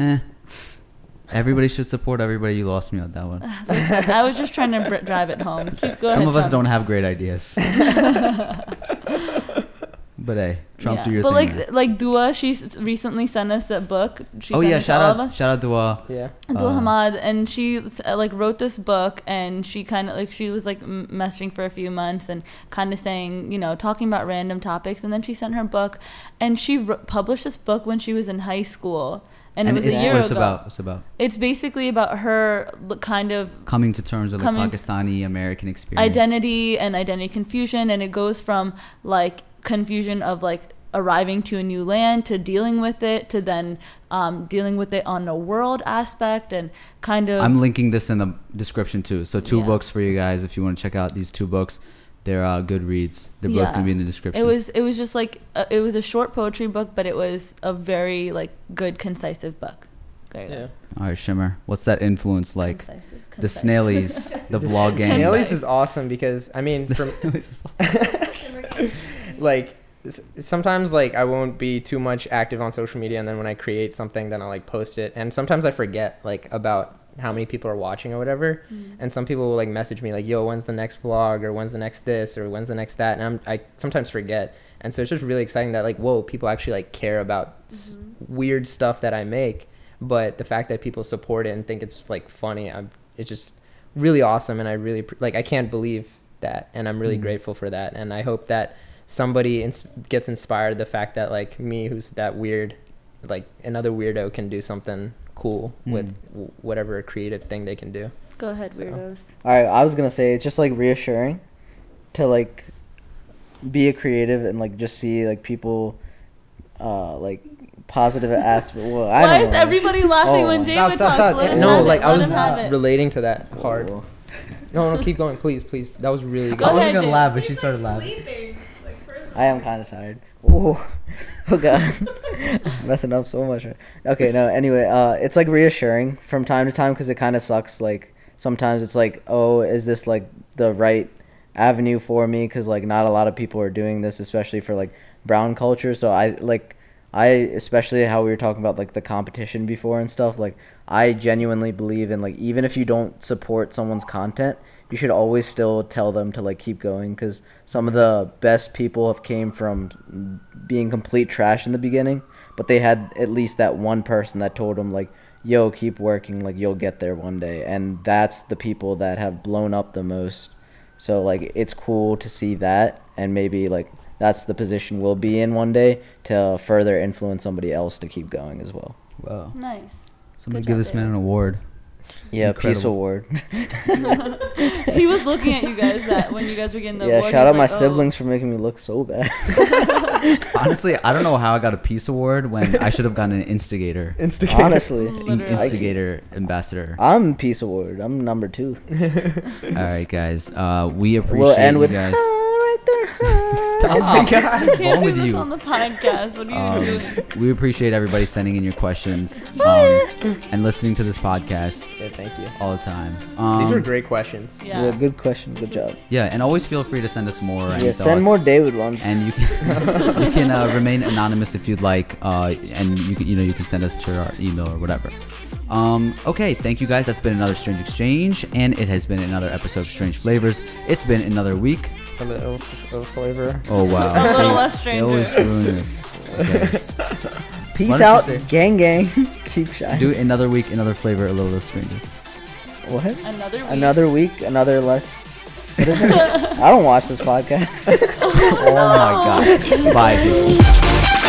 Everybody should support everybody. You lost me on that one. I was just trying to drive it home. Some of us don't have great ideas. But hey, Trump do your thing. But like Dua, she recently sent us that book. Shout out Dua. Yeah. Dua Hamad, and she like wrote this book, and she kind of like she was like messaging for a few months and kind of saying talking about random topics, and then she sent her book, and she published this book when she was in high school. And it was a year ago. What's about? It's basically about her kind of coming to terms with like Pakistani American experience, identity and identity confusion, and it goes from like confusion of like arriving to a new land to dealing with it to then dealing with it on a world aspect and kind of. I'm linking this in the description too. So two books for you guys if you want to check out these two books. They're good reads. They're both gonna be in the description. It was just like it was a short poetry book, but it was a very like good, concise book. Yeah. All right, Shimmer. What's that influence like? Concise. The Snailies, the vlog gang. Snailies is awesome because I mean, from like sometimes like I won't be too much active on social media, and then when I create something, then I'll like post it, and sometimes I forget like about how many people are watching or whatever, and some people will like message me like, yo, when's the next vlog, or when's the next this, or when's the next that, and I sometimes forget, and so it's just really exciting that like, whoa, people actually like care about weird stuff that I make, but the fact that people support it and think it's like funny, it's just really awesome, and I really like, I can't believe that, and I'm really grateful for that, and I hope that somebody gets inspired, the fact that like me, who's that weird, like another weirdo, can do something cool with whatever creative thing they can do. Go ahead, weirdos. All right, I was gonna say it's just like reassuring to like be a creative and like just see like people like positive aspect. Well, I Why don't is know. everybody laughing when David talks? Let him No, have like it. I Let was him have it. relating to that part. No, keep going, please. That was really good. Go I wasn't ahead, gonna Jay. laugh, but she started laughing. Sleeping. Like, first I am kind of tired. Oh, oh god, messing up so much. Okay, no. Anyway, it's like reassuring from time to time because it kind of sucks. Like sometimes it's like, oh, is this like the right avenue for me? Because like not a lot of people are doing this, especially for like brown culture. So I especially how we were talking about like the competition before and stuff. Like I genuinely believe in like even if you don't support someone's content, you should always still tell them to like keep going, because some of the best people have came from being complete trash in the beginning, but they had at least that one person that told them like, yo, keep working, like you'll get there one day. And that's the people that have blown up the most. So like it's cool to see that, and maybe like that's the position we'll be in one day to further influence somebody else to keep going as well. Wow. Nice. Somebody Good give job, this man David. an award. Yeah, Incredible. Peace Award. He was looking at you guys that when you guys were getting the Yeah, award. shout he out was my like, oh. siblings for making me look so bad. Honestly, I don't know how I got a Peace Award when I should have gotten an Instigator. Honestly, Literally. Instigator ambassador. I'm Peace Award. I'm number 2. All right, guys. We appreciate We'll end you with guys. right there. Stop. You What's can't wrong do with this you? on the podcast. What are you doing? We appreciate everybody sending in your questions and listening to this podcast Yeah, thank you. all the time. These were great questions. Yeah. Yeah, good question. Good job. Yeah, and always feel free to send us more. Yeah, send more David ones. And you can you can remain anonymous if you'd like, and you can send us to our email or whatever. Okay, thank you guys. That's been another Strange Exchange, and it has been another episode of Strange Flavors. It's been another week. A little flavor. Oh wow, A little less They stranger. always ruin this. Okay. Peace Why don't out, you say- gang gang. Keep shining. Do another week, another flavor, a little less stranger. What? Another week. Another week, another less. What is it? I don't watch this podcast. Oh my god. Bye, people.